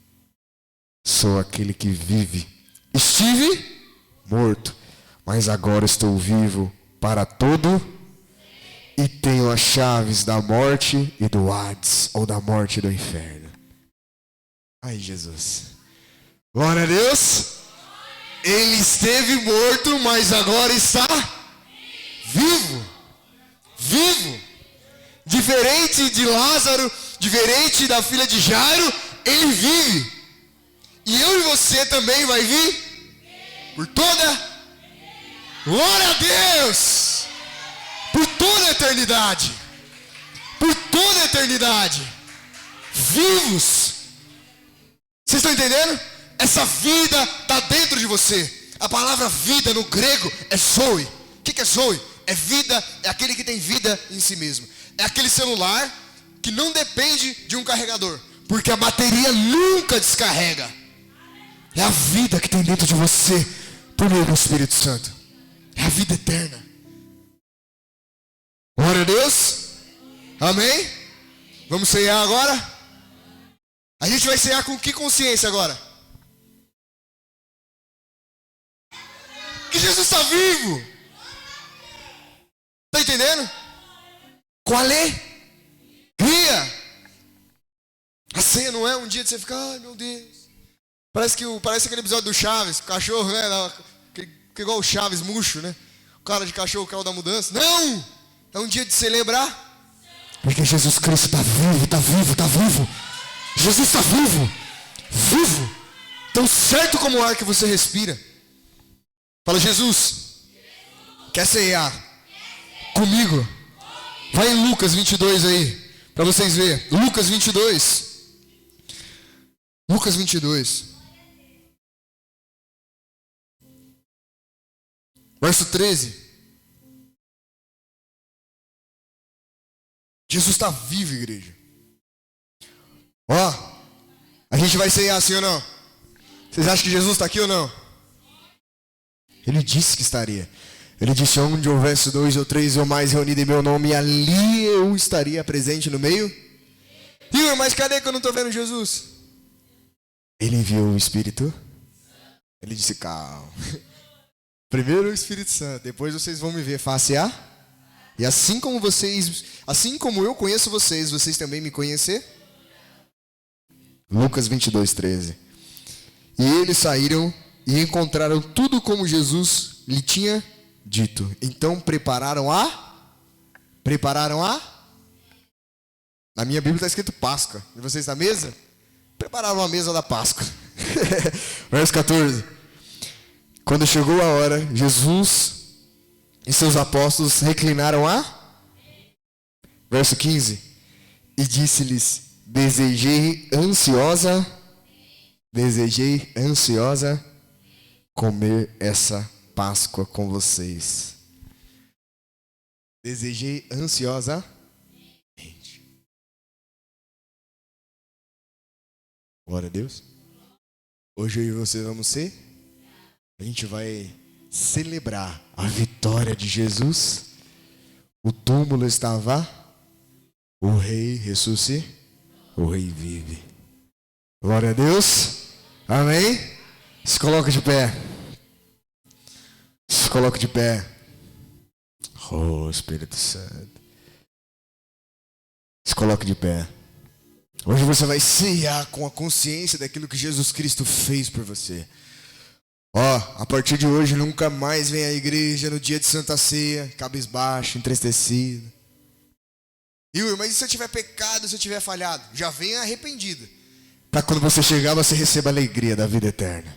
Speaker 2: Sou aquele que vive. Estive morto, mas agora estou vivo para todo, e tenho as chaves da morte e do Hades, ou da morte e do inferno. Aí, Jesus. Glória a Deus. Ele esteve morto, mas agora está vivo. Vivo. Diferente de Lázaro, diferente da filha de Jairo, ele vive. E eu e você também vai vir por toda. Glória a Deus. Por toda a eternidade. Por toda a eternidade. Vivos. Vocês estão entendendo? Essa vida está dentro de você. A palavra vida no grego é zoe. O que é zoe? É vida, é aquele que tem vida em si mesmo. É aquele celular que não depende de um carregador, porque a bateria nunca descarrega. É a vida que tem dentro de você, por meio do Espírito Santo. É a vida eterna. Glória a Deus. Amém? Vamos ceiar agora? A gente vai ceiar com que consciência agora? Que Jesus está vivo. Está entendendo? Com alegria. A ceia não é um dia de você ficar, ai meu Deus. Parece aquele episódio do Chaves, o cachorro, né? Que igual o Chaves murcho, né? O cara de cachorro, o carro da mudança. Não! É um dia de celebrar. Porque Jesus Cristo está vivo, está vivo, está vivo. Jesus está vivo. Vivo. Tão certo como o ar que você respira. Fala, Jesus, quer ceiar comigo? Vai em Lucas 22 aí, para vocês verem. Lucas 22. Lucas 22. Verso 13. Jesus está vivo, igreja. Ó, a gente vai ceiar assim ou não? Vocês acham que Jesus está aqui ou não? Ele disse que estaria. Ele disse, onde houvesse 2 ou 3 ou mais reunidos em meu nome, ali eu estaria presente no meio. Igor, mas cadê que eu não estou vendo Jesus? Ele enviou o Espírito. Ele disse, calma. Primeiro o Espírito Santo, depois vocês vão me ver face a. E assim como eu conheço vocês, vocês também me conhecer. Lucas 22, 13. E eles saíram e encontraram tudo como Jesus lhe tinha dito. Então prepararam a. Na minha Bíblia está escrito Páscoa. E vocês na mesa? Prepararam a mesa da Páscoa. Verso 14. Quando chegou a hora, Jesus e seus apóstolos reclinaram a. Verso 15. E disse-lhes, desejei ansiosa comer essa Páscoa com vocês. Desejei ansiosamente. Glória a Deus. Hoje eu e você vamos ser. A gente vai celebrar a vitória de Jesus. O túmulo estava. O rei ressuscitou. O rei vive. Glória a Deus. Amém? Se coloca de pé. Se coloca de pé. Oh, Espírito Santo. Se coloca de pé. Hoje você vai ceiar com a consciência daquilo que Jesus Cristo fez por você. Ó, a partir de hoje nunca mais vem à igreja no dia de Santa Ceia, cabisbaixo, entristecido. Yuri, mas e se eu tiver pecado, se eu tiver falhado? Já venha arrependido.
Speaker 1: Para quando você chegar, você receba a alegria da vida eterna.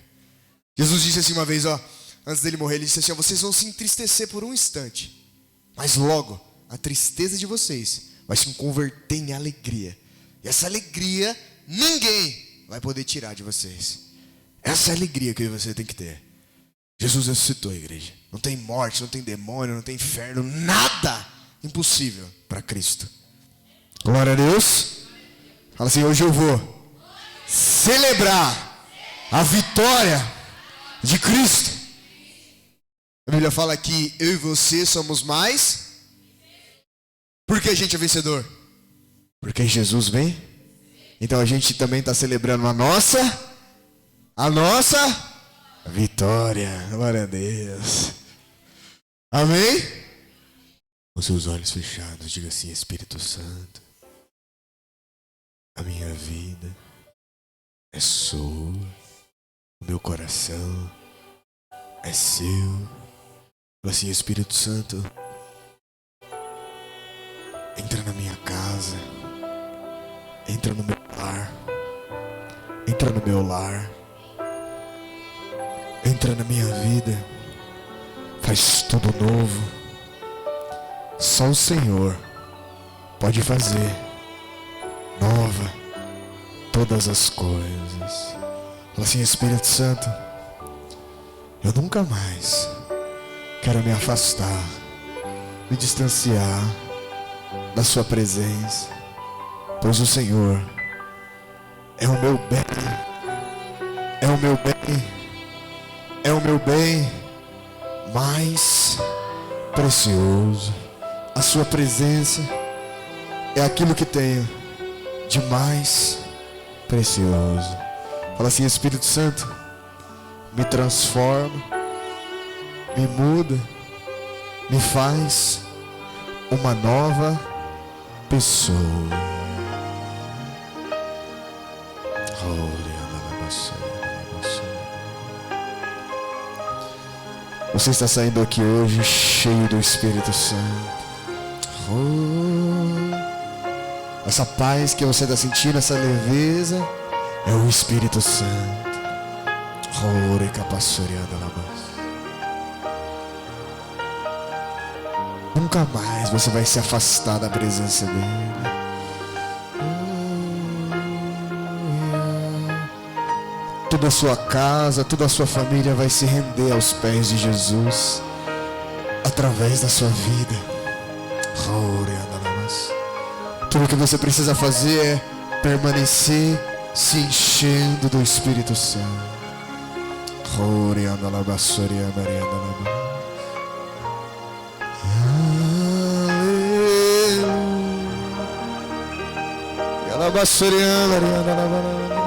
Speaker 2: Jesus disse assim uma vez, ó, antes dele morrer, ele disse assim, ó, vocês vão se entristecer por um instante, mas logo a tristeza de vocês vai se converter em alegria. E essa alegria ninguém vai poder tirar de vocês. Essa é a alegria que você tem que ter. Jesus ressuscitou, igreja. Não tem morte, não tem demônio, não tem inferno, nada impossível para Cristo.
Speaker 1: Glória a Deus.
Speaker 2: Fala assim, hoje eu vou celebrar a vitória de Cristo. A Bíblia fala que eu e você somos mais. Por que a gente é vencedor?
Speaker 1: Porque Jesus vem.
Speaker 2: Então a gente também está celebrando a nossa
Speaker 1: vitória. Glória a Deus.
Speaker 2: Amém?
Speaker 1: Com seus olhos fechados, diga assim: Espírito Santo, a minha vida é sua, o meu coração é seu. Fala assim: Espírito Santo, entra na minha casa, entra no meu lar, entra no meu lar, entra na minha vida, faz tudo novo. Só o Senhor pode fazer nova todas as coisas. Fala assim: Espírito Santo, eu nunca mais quero me afastar, me distanciar da sua presença, pois o Senhor é o meu bem, é o meu bem, é o meu bem mais precioso. A sua presença é aquilo que tenho de mais precioso. Fala assim: Espírito Santo, me transforma, me muda, me faz uma nova pessoa. Você está saindo aqui hoje cheio do Espírito Santo. Essa paz que você está sentindo, essa leveza, é o Espírito Santo. Nunca mais você vai se afastar da presença dele. Toda a sua casa, toda a sua família vai se render aos pés de Jesus através da sua vida. Tudo o que você precisa fazer é permanecer se enchendo do Espírito Santo. Aleluia.